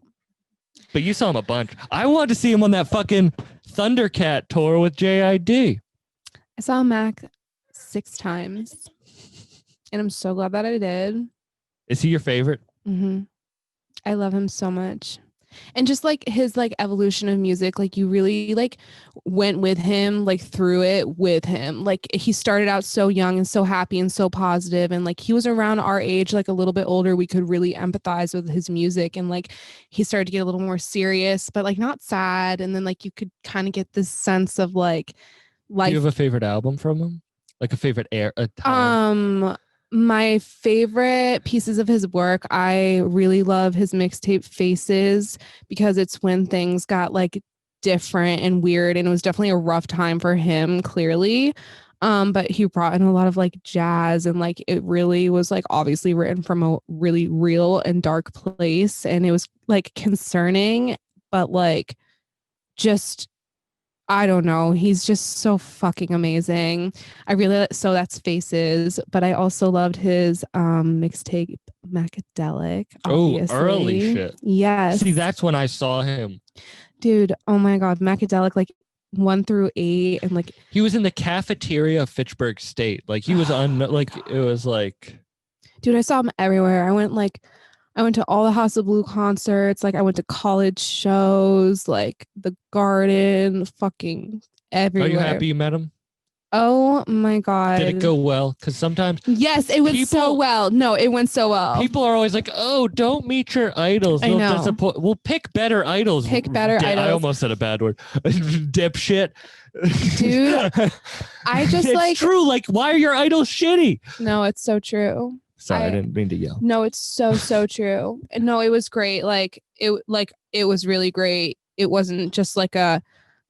But you saw him a bunch. I wanted to see him on that fucking Thundercat tour with JID. I saw Mac 6 times, and I'm so glad that I did. Is he your favorite? Mm-hmm. I love him so much. And just like his like evolution of music, like you really like went with him, like through it with him. Like he started out so young and so happy and so positive, and like he was around our age, like a little bit older. We could really empathize with his music, and like he started to get a little more serious, but like not sad. And then like you could kind of get this sense of like Do you have a favorite album from him? Like a favorite time? My favorite pieces of his work, I really love his mixtape Faces, because it's when things got like different and weird, and it was definitely a rough time for him, clearly. But he brought in a lot of like jazz, and like it really was like obviously written from a really real and dark place, and it was like concerning, but like just I don't know. He's just so fucking amazing. So that's Faces, but I also loved his mixtape Macadelic. Oh, obviously. early shit. Yes. See, that's when I saw him. Dude, oh my God, Macadelic, like 1 through 8, and like he was in the cafeteria of Fitchburg State. Like he was on like it was like dude, I saw him everywhere. I went to all the House of Blue concerts. Like I went to college shows, like the Garden, fucking everywhere. Are you happy you met him? Oh my God. Did it go well? Because sometimes yes, it went so well. No, it went so well. People are always like, "Oh, don't meet your idols. I They'll know. disappoint." Well, pick better idols. Pick better idols. I almost said a bad word. Dipshit. Dude, I just it's like true. Like, why are your idols shitty? No, it's so true. Sorry, I didn't mean to yell. No, it's so true. And no, it was great. Like it was really great. It wasn't just like a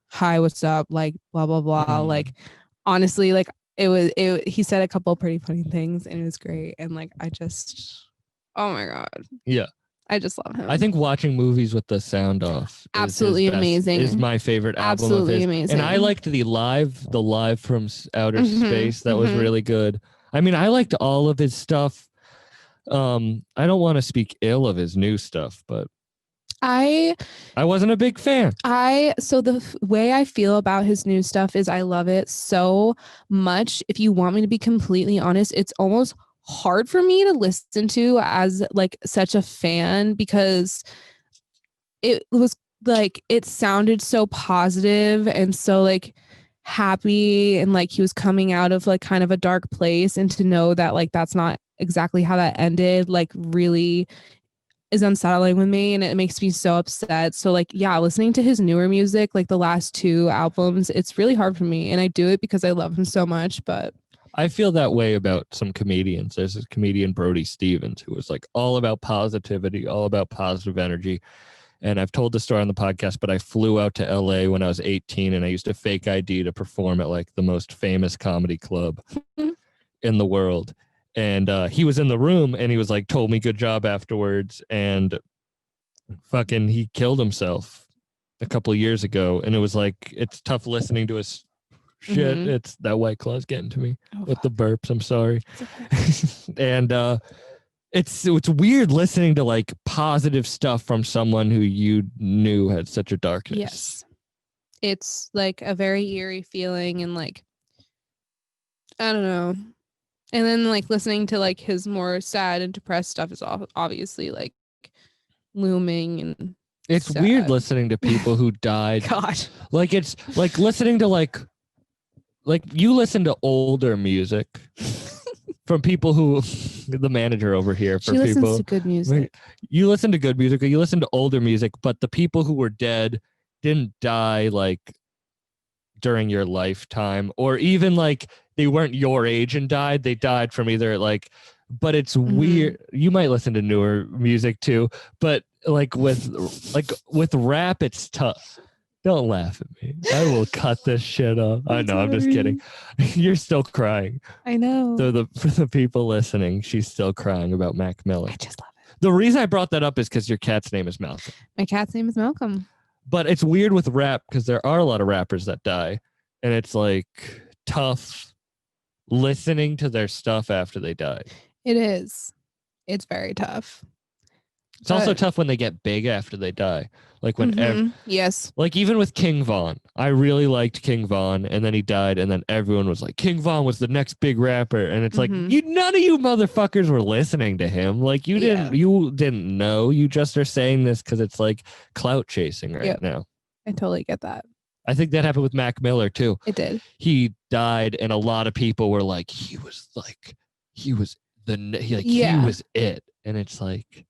hi, what's up, like blah blah blah. Like honestly, like he said a couple of pretty funny things, and it was great. And like oh my God. Yeah. I just love him. I think watching movies with the sound off absolutely amazing is my favorite album absolutely of his. Amazing. And I liked the live from outer space. That was really good. I mean, I liked all of his stuff. I don't want to speak ill of his new stuff, but I wasn't a big fan. So the way I feel about his new stuff is I love it so much. If you want me to be completely honest, it's almost hard for me to listen to as like such a fan, because it was like it sounded so positive and so like happy, and like he was coming out of like kind of a dark place, and to know that like that's not exactly how that ended like really is unsettling with me, and it makes me so upset. So like yeah, listening to his newer music, like the last 2 albums, it's really hard for me, and I do it because I love him so much. But I feel that way about some comedians. There's this comedian Brody Stevens who was like all about positivity, all about positive energy. And I've told the story on the podcast, but I flew out to LA when I was 18 and I used a fake ID to perform at like the most famous comedy club in the world. And he was in the room and he was like, told me good job afterwards. And fucking, he killed himself a couple of years ago. And it was like, it's tough listening to his shit. It's that White Claw's getting to me with the burps. I'm sorry. And it's weird listening to like positive stuff from someone who you knew had such a darkness. Yes. It's like a very eerie feeling and like, I don't know. And then like listening to like his more sad and depressed stuff is obviously like looming and it's sad. Weird listening to people who died. God. Like it's like listening to like you listen to older music from people who the manager over here for she listens people to good music. You listen to good music or you listen to older music, but the people who were dead didn't die like during your lifetime or even like they weren't your age and died. They died from either like, but it's weird. You might listen to newer music too, but like with rap, it's tough. Don't laugh at me. I will cut this shit off. I know, I'm just kidding. You're still crying. I know. So for the people listening, she's still crying about Mac Miller. I just love it. The reason I brought that up is because your cat's name is Malcolm. My cat's name is Malcolm. But it's weird with rap because there are a lot of rappers that die. And it's like tough listening to their stuff after they die. It is. It's very tough. It's also tough when they get big after they die. Like when yes. Like even with King Von. I really liked King Von and then he died and then everyone was like, King Von was the next big rapper. And it's like none of you motherfuckers were listening to him. Like you didn't know. You just are saying this because it's like clout chasing right now. I totally get that. I think that happened with Mac Miller too. It did. He died and a lot of people were like, he was it. And it's like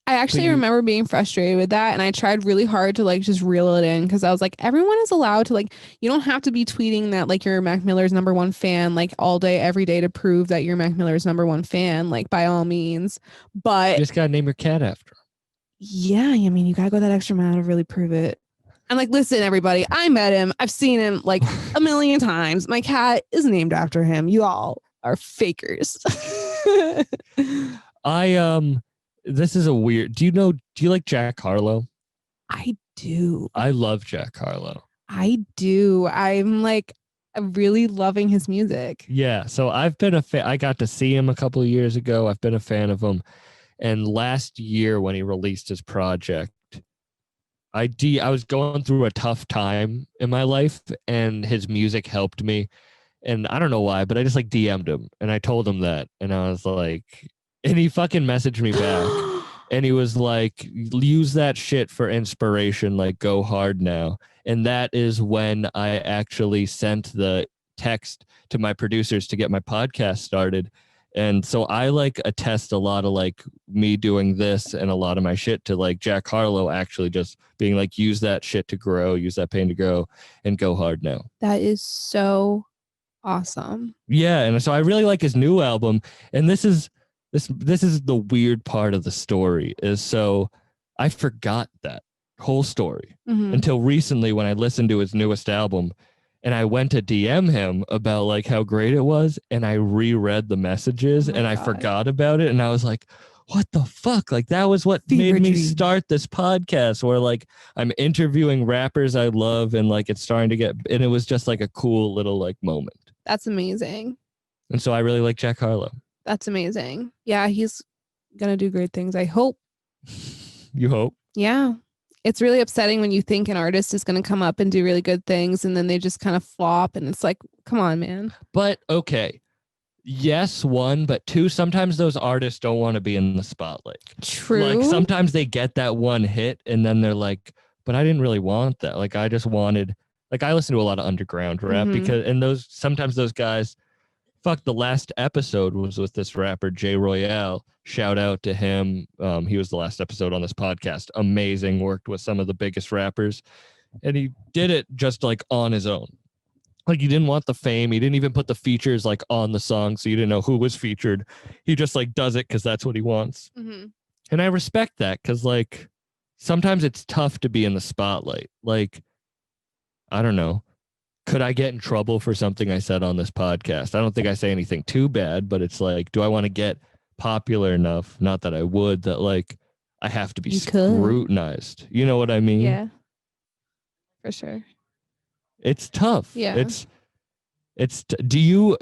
I actually remember being frustrated with that. And I tried really hard to like just reel it in because I was like, everyone is allowed to like, you don't have to be tweeting that like you're Mac Miller's #1 fan, like all day, every day to prove that you're Mac Miller's #1 fan, like by all means. But you just got to name your cat after him. Yeah. I mean, you got to go that extra mile to really prove it. I'm like, listen, everybody, I met him. I've seen him like a million times. My cat is named after him. You all are fakers. This is a weird. Do you like Jack Harlow? I do. I love Jack Harlow. I do. I'm really loving his music. Yeah. So I've been a fan. I got to see him a couple of years ago. I've been a fan of him. And last year when he released his project, I was going through a tough time in my life and his music helped me. And I don't know why, but I just like DM'd him and I told him that. And I was like, and he fucking messaged me back and he was like, use that shit for inspiration, like go hard now. And that is when I actually sent the text to my producers to get my podcast started. And so I like attest a lot of like me doing this and a lot of my shit to like Jack Harlow actually just being like, use that shit to grow, use that pain to grow and go hard now. That is so awesome. Yeah. And so I really like his new album. And this is the weird part of the story is so I forgot that whole story until recently when I listened to his newest album and I went to DM him about like how great it was. And I reread the messages and I forgot about it. And I was like, what the fuck? Like that was what made me start this podcast where like I'm interviewing rappers I love and like it's starting to get, and it was just like a cool little like moment. That's amazing. And so I really like Jack Harlow. That's amazing. Yeah, he's gonna do great things. I hope. You hope? Yeah. It's really upsetting when you think an artist is going to come up and do really good things and then they just kind of flop and it's like, come on, man. But okay. Yes, one, but two, sometimes those artists don't want to be in the spotlight. True. Like sometimes they get that one hit and then they're like, but I didn't really want that. Like I just wanted, like I listen to a lot of underground rap because, and sometimes those guys, fuck, the last episode was with this rapper, Jay Royale. Shout out to him. He was the last episode on this podcast. Amazing. Worked with some of the biggest rappers. And he did it just like on his own. Like he didn't want the fame. He didn't even put the features like on the song. So you didn't know who was featured. He just like does it because that's what he wants. And I respect that because like sometimes it's tough to be in the spotlight. Like, I don't know. Could I get in trouble for something I said on this podcast? I don't think I say anything too bad, but it's like, do I want to get popular enough? Not that I would, that like I have to be scrutinized. You know what I mean? Yeah. For sure. It's tough. Yeah. Do you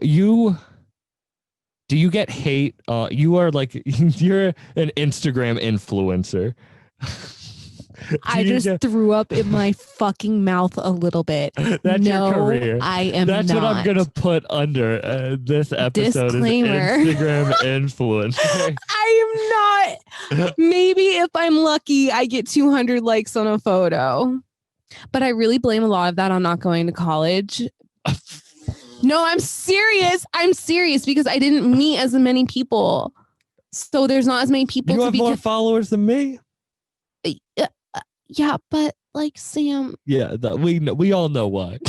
get hate? You are like, you're an Instagram influencer. I just threw up in my fucking mouth a little bit. That's your career. I am That's not. what I'm going to put under this episode. Disclaimer. Is Instagram influencer. I am not. Maybe if I'm lucky, I get 200 likes on a photo. But I really blame a lot of that on not going to college. No, I'm serious. I'm serious because I didn't meet as many people. So there's not as many people. You have more followers than me. Yeah, but like Sam. Yeah, we all know why.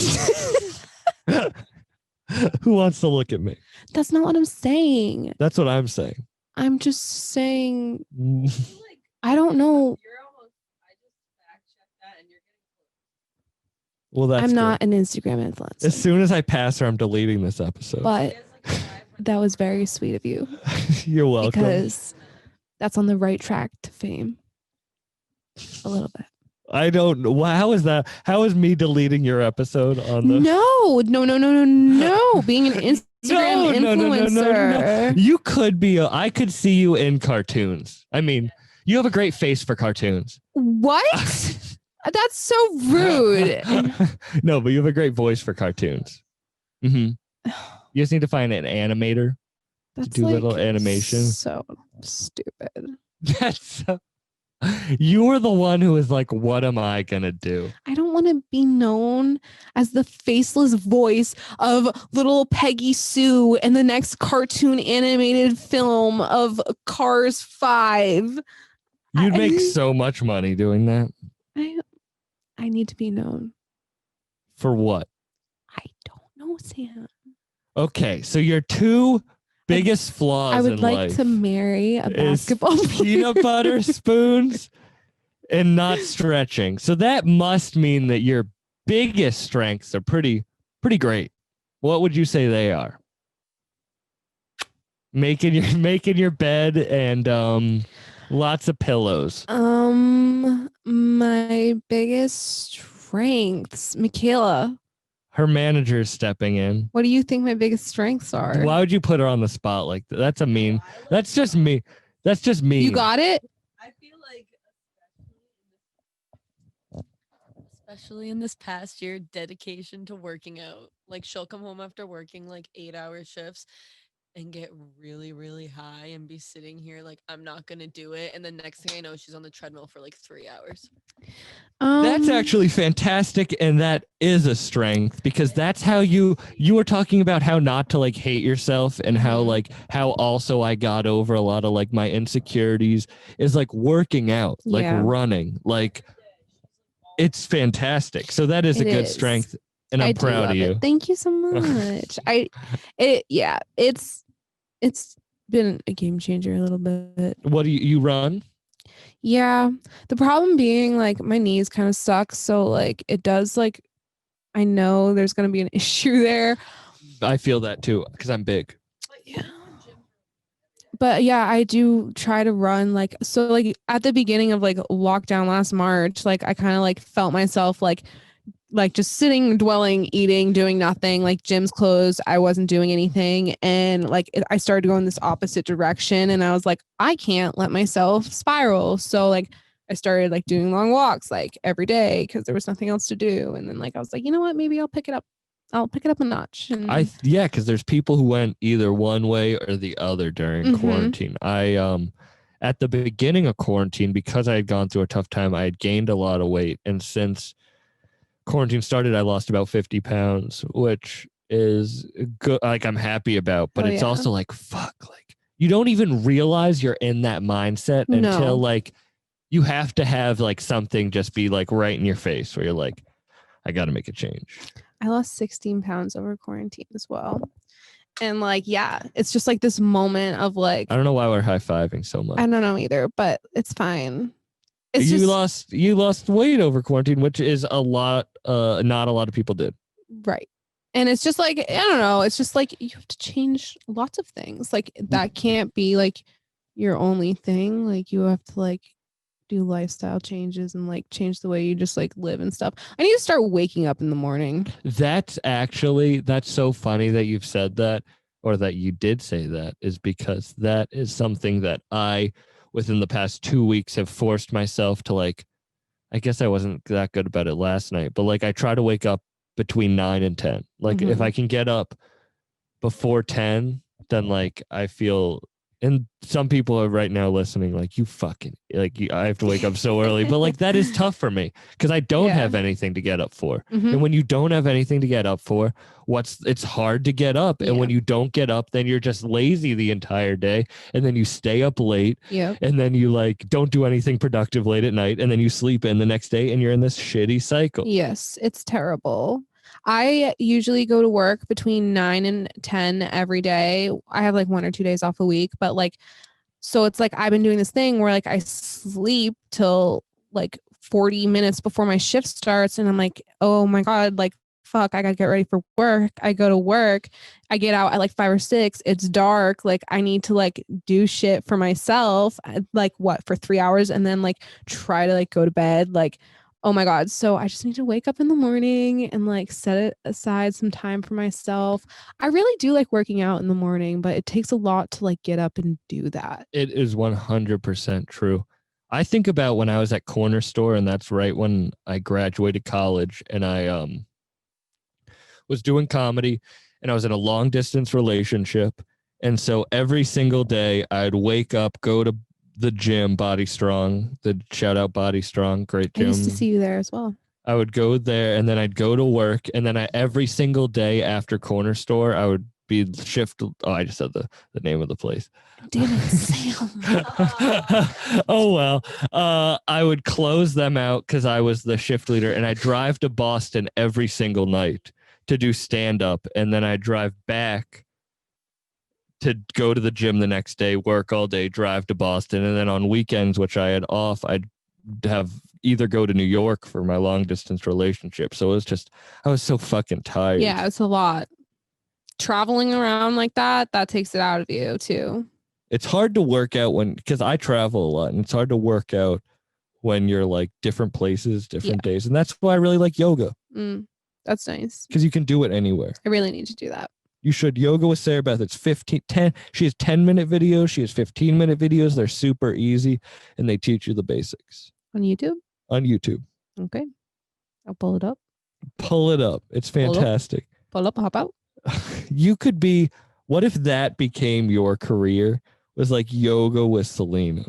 Who wants to look at me? That's not what I'm saying. That's what I'm saying. I'm just saying. I don't know. Well, that's I'm not good. an Instagram influencer. As soon as I pass her, I'm deleting this episode. But that was very sweet of you. You're welcome. Because that's on the right track to fame. A little bit. I don't know. How is that? How is me deleting your episode on the... No. Being an Instagram influencer. No. You could be. I could see you in cartoons. I mean, you have a great face for cartoons. What? That's so rude. No, but you have a great voice for cartoons. Mm-hmm. You just need to find an animator to do like little animation. So stupid. That's so... You were the one who was like, what am I going to do? I don't want to be known as the faceless voice of little Peggy Sue in the next cartoon animated film of Cars 5. You'd make so much money doing that. I need to be known. For what? I don't know, Sam. Okay, so your two biggest flaws I would in like life to marry a basketball player. Peanut butter spoons and not stretching. So that must mean that your biggest strengths are pretty great. What would you say they are? Making your bed and lots of pillows. My biggest strengths, Michaela. Her manager is stepping in. What do you think my biggest strengths are? Why would you put her on the spot like that? That's just me. That's just me. You got it? I feel like especially in this past year, dedication to working out. Like she'll come home after working like 8-hour shifts and get really, really high and be sitting here like, I'm not going to do it. And the next thing I know, she's on the treadmill for like 3 hours. That's actually fantastic. And that is a strength because that's how you were talking about how not to like hate yourself and how also I got over a lot of like my insecurities is like working out, like running, like it's fantastic. So that is a good strength. And I'm proud of you. Thank you so much. It's been a game changer a little bit. What do you run? Yeah. The problem being like my knees kind of suck. So like it does like, I know there's going to be an issue there. I feel that too because I'm big. Yeah. But yeah, I do try to run like, so like at the beginning of like lockdown last March, like I kind of like felt myself like just sitting, dwelling, eating, doing nothing, like gym's closed. I wasn't doing anything. And like, I started going this opposite direction and I was like, I can't let myself spiral. So like, I started like doing long walks, like every day because there was nothing else to do. And then like, I was like, you know what, maybe I'll pick it up a notch. And because there's people who went either one way or the other during quarantine. At the beginning of quarantine, because I had gone through a tough time, I had gained a lot of weight. And since quarantine started, I lost about 50 pounds, which is good. Like I'm happy about, but it's also like, fuck, like you don't even realize you're in that mindset until like you have to have like something just be like right in your face where you're like, I got to make a change. I lost 16 pounds over quarantine as well. And like, yeah, it's just like this moment of like, I don't know why we're high-fiving so much. I don't know either, but it's fine. It's you just lost weight over quarantine, which is a lot. Not a lot of people did. right. And it's just like, I don't know. It's just like you have to change lots of things. Like that can't be like your only thing. Like you have to like do lifestyle changes and like change the way you just like live and stuff. I need to start waking up in the morning. That's so funny that you've said that, or that you did say that, is because that is something that I, within the past 2 weeks, have forced myself to like. I guess I wasn't that good about it last night, but like I try to wake up between 9 and 10. Like if I can get up before 10, then like I feel, and some people are right now listening like, you fucking, like I have to wake up so early, but like that is tough for me because I don't have anything to get up for. And when you don't have anything to get up for, it's hard to get up. And when you don't get up, then you're just lazy the entire day. And then you stay up late. And then you like don't do anything productive late at night. And then you sleep in the next day and you're in this shitty cycle. Yes, it's terrible. I usually go to work between 9 and 10 every day. I have like 1 or 2 days off a week, but like, so it's like I've been doing this thing where like I sleep till like 40 minutes before my shift starts. And I'm like, oh my God, like, fuck, I gotta get ready for work. I go to work. I get out at like 5 or 6. It's dark. Like I need to like do shit for myself, like what, for 3 hours, and then like try to like go to bed. Like, oh my God. So I just need to wake up in the morning and like set it aside some time for myself. I really do like working out in the morning, but it takes a lot to like get up and do that. It is 100% true. I think about when I was at Corner Store, and that's right when I graduated college, and I was doing comedy, and I was in a long distance relationship. And so every single day I'd wake up, go to the gym, Body Strong, the shout out Body Strong, great gym. I used to see you there as well. I would go there, and then I'd go to work, and then every single day after Corner Store, I would be shift. Oh, I just said the name of the place. Damn it, Sam. Oh, well, I would close them out because I was the shift leader, and I drive to Boston every single night to do stand up, and then I drive back to go to the gym the next day, work all day, drive to Boston. And then on weekends, which I had off, I'd have either go to New York for my long distance relationship. So it was just, I was so fucking tired. Yeah, it's a lot. Traveling around like that takes it out of you too. It's hard to work out because I travel a lot, and it's hard to work out when you're like different places, different days. And that's why I really like yoga. That's nice. Because you can do it anywhere. I really need to do that. You should. Yoga with Sarah Beth. It's 10. She has 10-minute videos. She has 15-minute videos. They're super easy, and they teach you the basics. On YouTube? On YouTube. Okay. I'll pull it up. Pull it up. It's fantastic. Pull up, hop out. You could be, what if that became your career? Was like yoga with Celena.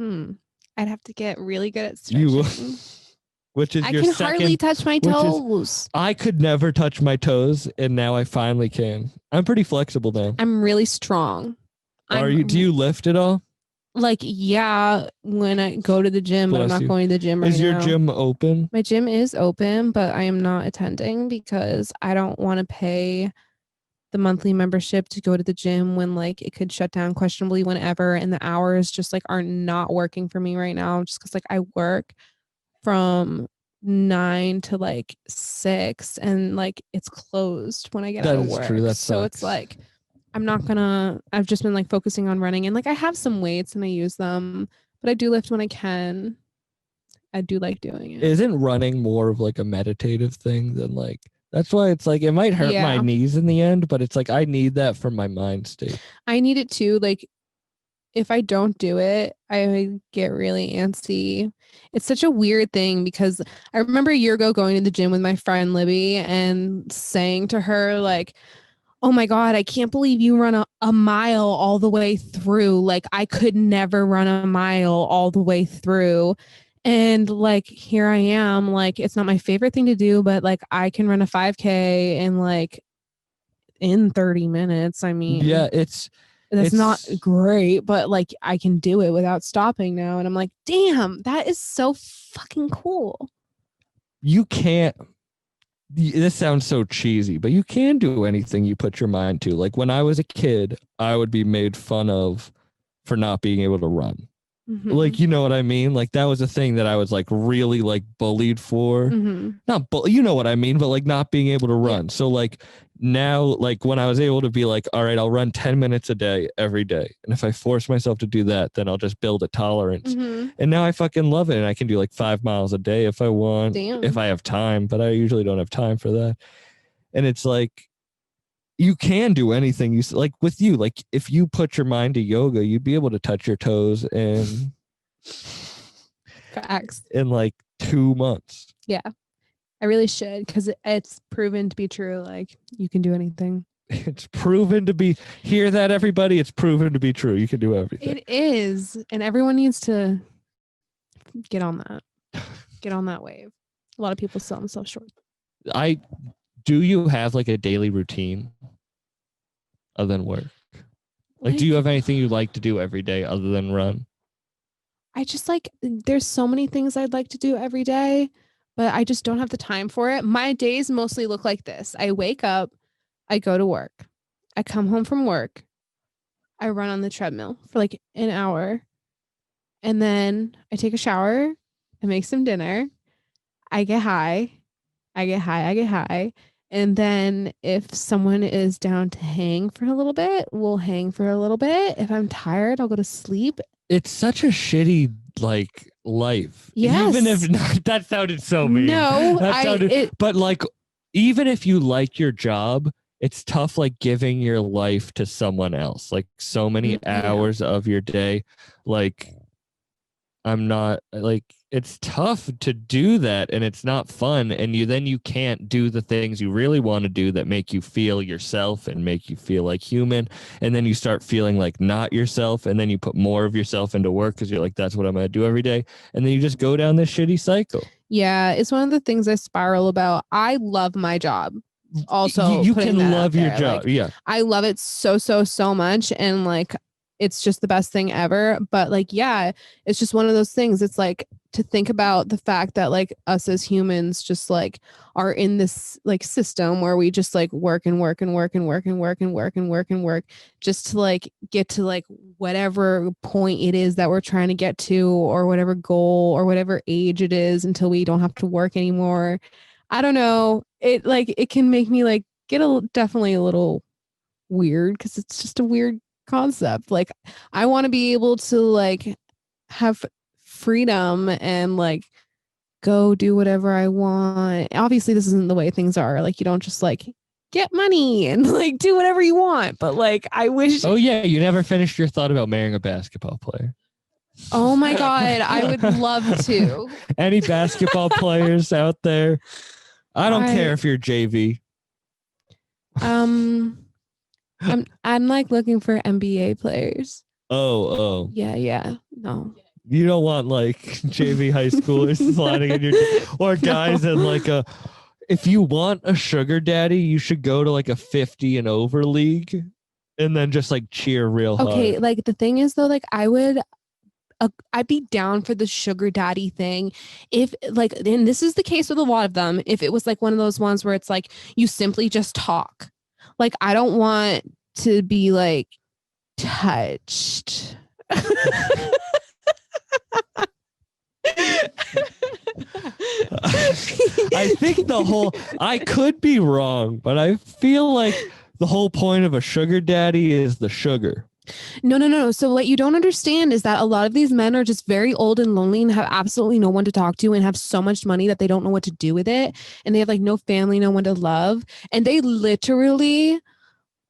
I'd have to get really good at stretching. Which is I your can second, hardly touch my toes. I could never touch my toes, and now I finally can. I'm pretty flexible now. I'm really strong. Do you lift at all? Like, yeah, when I go to the gym, but I'm not going to the gym right now. Is your gym open? My gym is open, but I am not attending because I don't want to pay the monthly membership to go to the gym when like it could shut down questionably whenever, and the hours just like are not working for me right now, just because like I work from 9 to like 6, and like it's closed when I get out of work. True. That so sucks. it's like I've just been like focusing on running, and like I have some weights and I use them, but I do lift when I can. I do like doing it. Isn't running more of like a meditative thing than like, that's why it's like, it might hurt my knees in the end, but it's like, I need that for my mind state. I need it too. Like if I don't do it, I get really antsy. It's such a weird thing because I remember a year ago going to the gym with my friend Libby and saying to her like, oh my God, I can't believe you run a mile all the way through. Like I could never run a mile all the way through. And like, here I am, like, it's not my favorite thing to do, but like I can run a 5K and like in 30 minutes. I mean, yeah, that's not great, but like I can do it without stopping now. And I'm like, damn, that is so fucking cool. You can't, this sounds so cheesy, but you can do anything you put your mind to. Like when I was a kid, I would be made fun of for not being able to run. Like, you know what I mean? Like, that was a thing that I was like really like bullied for. Not you know what I mean, but like not being able to run. So like now, like when I was able to be like, all right, I'll run 10 minutes a day every day. And if I force myself to do that, then I'll just build a tolerance. And now I fucking love it. And I can do like 5 miles a day if I want, if I have time, but I usually don't have time for that. And it's like, you can do anything you like with you. Like if you put your mind to yoga, you'd be able to touch your toes in Facts. in like 2 months. Yeah, I really should, because it's proven to be true. Like you can do anything. It's proven to be. Hear that, everybody? It's proven to be true. You can do everything. It is, and everyone needs to get on that. Get on that wave. A lot of people sell themselves short. Do you have like a daily routine other than work? Like, do you have anything you like to do every day other than run? I just like, there's so many things I'd like to do every day, but I just don't have the time for it. My days mostly look like this. I wake up, I go to work, I come home from work, I run on the treadmill for like an hour, and then I take a shower, I make some dinner, I get high. And then if someone is down to hang for a little bit, we'll hang for a little bit. If I'm tired, I'll go to sleep. It's such a shitty like life. Yes. Even if not, that sounded so mean. No, but like, even if you like your job, it's tough like giving your life to someone else. Like so many hours of your day. Like I'm not like, it's tough to do that, and it's not fun. And you can't do the things you really want to do that make you feel yourself and make you feel like human. And then you start feeling like not yourself. And then you put more of yourself into work because you're like, that's what I'm going to do every day. And then you just go down this shitty cycle. Yeah. It's one of the things I spiral about. I love my job. Also, you can love your job. Like, I love it so much. And like, it's just the best thing ever. But like, yeah, it's just one of those things. It's like, to think about the fact that like us as humans just like are in this like system where we just like work just to like get to like whatever point it is that we're trying to get to, or whatever goal or whatever age it is, until we don't have to work anymore. I don't know. It like, it can make me like get definitely a little weird, because it's just a weird concept. Like I want to be able to like have freedom and like go do whatever I want. Obviously this isn't the way things are. Like you don't just like get money and like do whatever you want, but like I wish. Oh yeah, you never finished your thought about marrying a basketball player. Oh my god, I would love to. Any basketball players out there? I don't care if you're JV. I'm like looking for NBA players. Oh. Yeah. No. You don't want like JV high schoolers sliding in your or guys in like a. If you want a sugar daddy, you should go to like a 50 and over league, and then just like cheer real hard. Okay, like the thing is though, like I'd be down for the sugar daddy thing if like, and this is the case with a lot of them, if it was like one of those ones where it's like you simply just talk. Like I don't want to be like touched. I think I could be wrong, but I feel like the whole point of a sugar daddy is the sugar. No. So what you don't understand is that a lot of these men are just very old and lonely and have absolutely no one to talk to, and have so much money that they don't know what to do with it. And they have like no family, no one to love. And they literally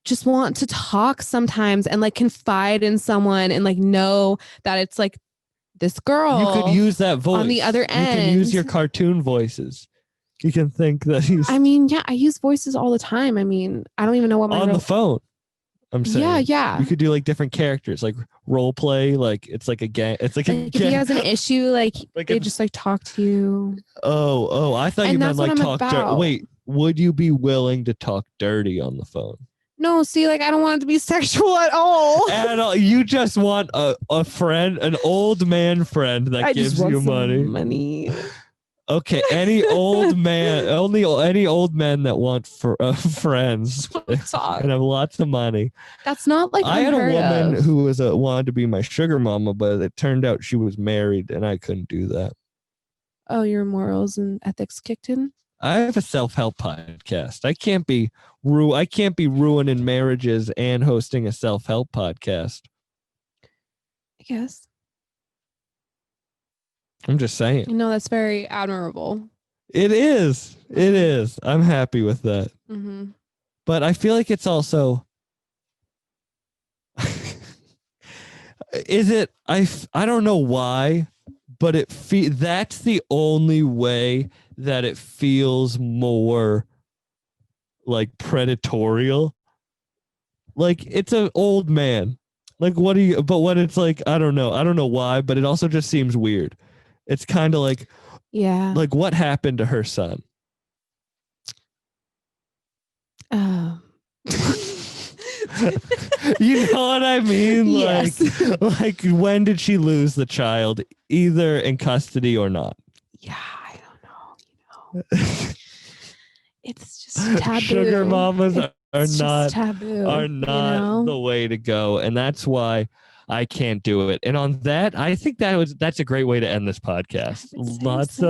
just want to talk sometimes and like confide in someone and like know that it's like this girl. You could use that voice on the other end. You can use your cartoon voices. You can think that he's. I mean, yeah, I use voices all the time. I mean, I don't even know what my on the phone. I'm saying. Yeah. You could do like different characters, like role play. Like it's like a game. It's like a if he has an issue, like they just like talk to you. Oh! I thought you meant like talk. Wait, would you be willing to talk dirty on the phone? No, see, like I don't want it to be sexual at all. At all. You just want a friend, an old man friend that gives you money. Okay, any old man, any old men that want friends and have lots of money. That's not like I had a unheard woman of. who wanted to be my sugar mama, but it turned out she was married, and I couldn't do that. Oh, your morals and ethics kicked in? I have a self-help podcast. I can't be ruining marriages and hosting a self-help podcast. I guess. I'm just saying. No, that's very admirable. It is. It is. I'm happy with that. Mm-hmm. But I feel like it's also is it I don't know why, but that's the only way that it feels more like predatorial. Like it's an old man. Like what it's like, I don't know why, but it also just seems weird. It's kind of like, yeah, like what happened to her son? Oh. You know what I mean? Yes. Like when did she lose the child, either in custody or not? Yeah, I don't know. It's just taboo. Sugar mamas It's are just not taboo, the way to go, and that's why I can't do it. And on that, I think that's a great way to end this podcast. Lots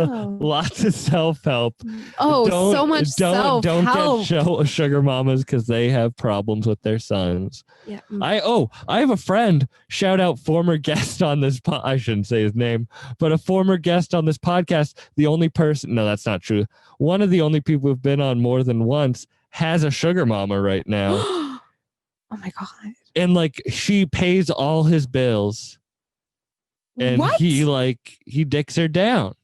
of self-help. Oh, so much don't self-help. get sugar mamas because they have problems with their sons. Yeah. I have a friend, shout out former guest on this I shouldn't say his name, but a former guest on this podcast, the only person, no, that's not true. One of the only people who've been on more than once has a sugar mama right now. Oh my God. And like she pays all his bills, and What? he dicks her down.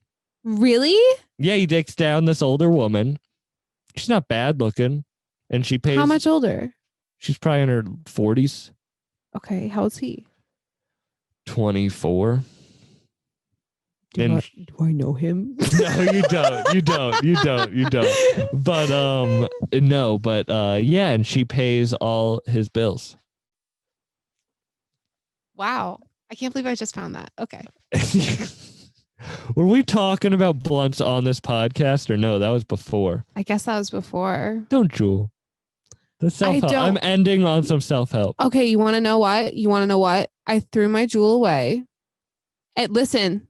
Really? Yeah, he dicks down this older woman. She's not bad looking, and she pays. How much older? She's probably in her 40s. Okay, how old's he? 24. Do I know him? No, you don't. But no, but yeah, and she pays all his bills. Wow. I can't believe I just found that. Okay. Were we talking about blunts on this podcast or no? That was before. I guess that was before. Don't Jewel. The self-help. I'm ending on some self-help. Okay, you want to know what? I threw my jewel away. Listen.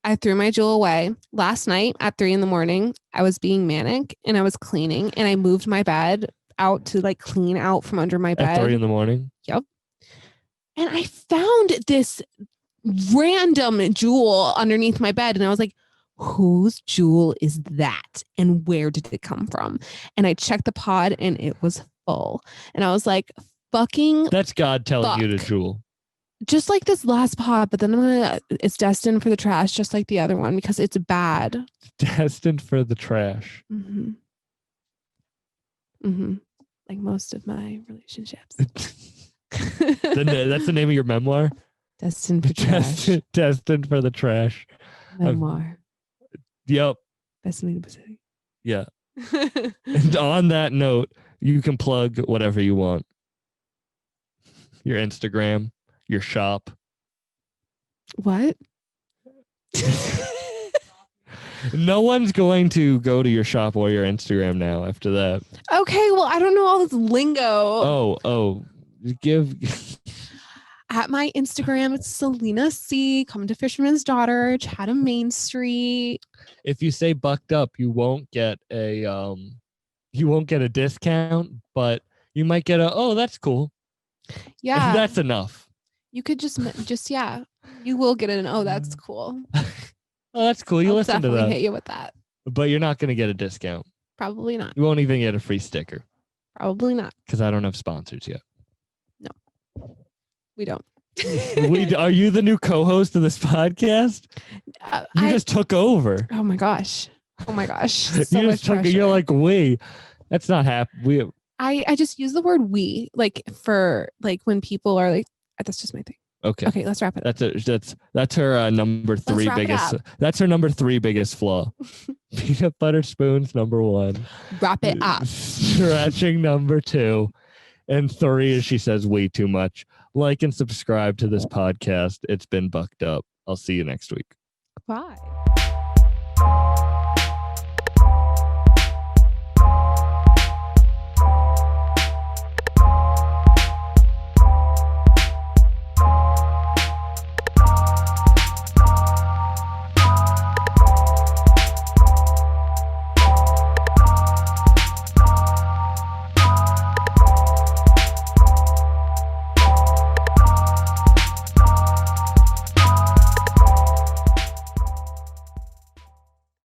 I threw my jewel away last night at 3 a.m. I was being manic and I was cleaning and I moved my bed out to like clean out from under my bed. At 3 a.m? Yep. And I found this random jewel underneath my bed. And I was like, whose jewel is that? And where did it come from? And I checked the pod and it was full. And I was like, that's God telling you to jewel. Just like this last pod, but then it's destined for the trash, just like the other one, because it's bad. Destined for the trash. Mm-hmm. Like most of my relationships. That's the name of your memoir? Destined for trash. Destined for the trash. Memoir. Yep. Celena Bosetti. Yeah. And on that note, you can plug whatever you want. Your Instagram, your shop. What? No one's going to go to your shop or your Instagram now after that. Okay, well, I don't know all this lingo. Oh. At my Instagram, it's Celena C. Come to Fisherman's Daughter, Chatham Main Street. If you say bucked up, you won't get a discount, but you might get that's cool. Yeah. That's enough. You could just yeah. You will get an that's cool. Oh, that's cool. You I'll listen to that. definitely hit you with that. But you're not going to get a discount. Probably not. You won't even get a free sticker. Probably not. Because I don't have sponsors yet. No, we don't. Are you the new co-host of this podcast? You just took over. Oh my gosh. So you just took. You're like we. That's not happening. I just use the word we like for like when people are like that's just my thing. Okay, let's wrap it up. That's her number 3 biggest. That's her number 3 biggest flaw. Peanut butter spoons number 1. Wrap it up. Stretching number 2, and 3 is she says way too much. Like and subscribe to this podcast. It's been bucked up. I'll see you next week. Bye. fuck up.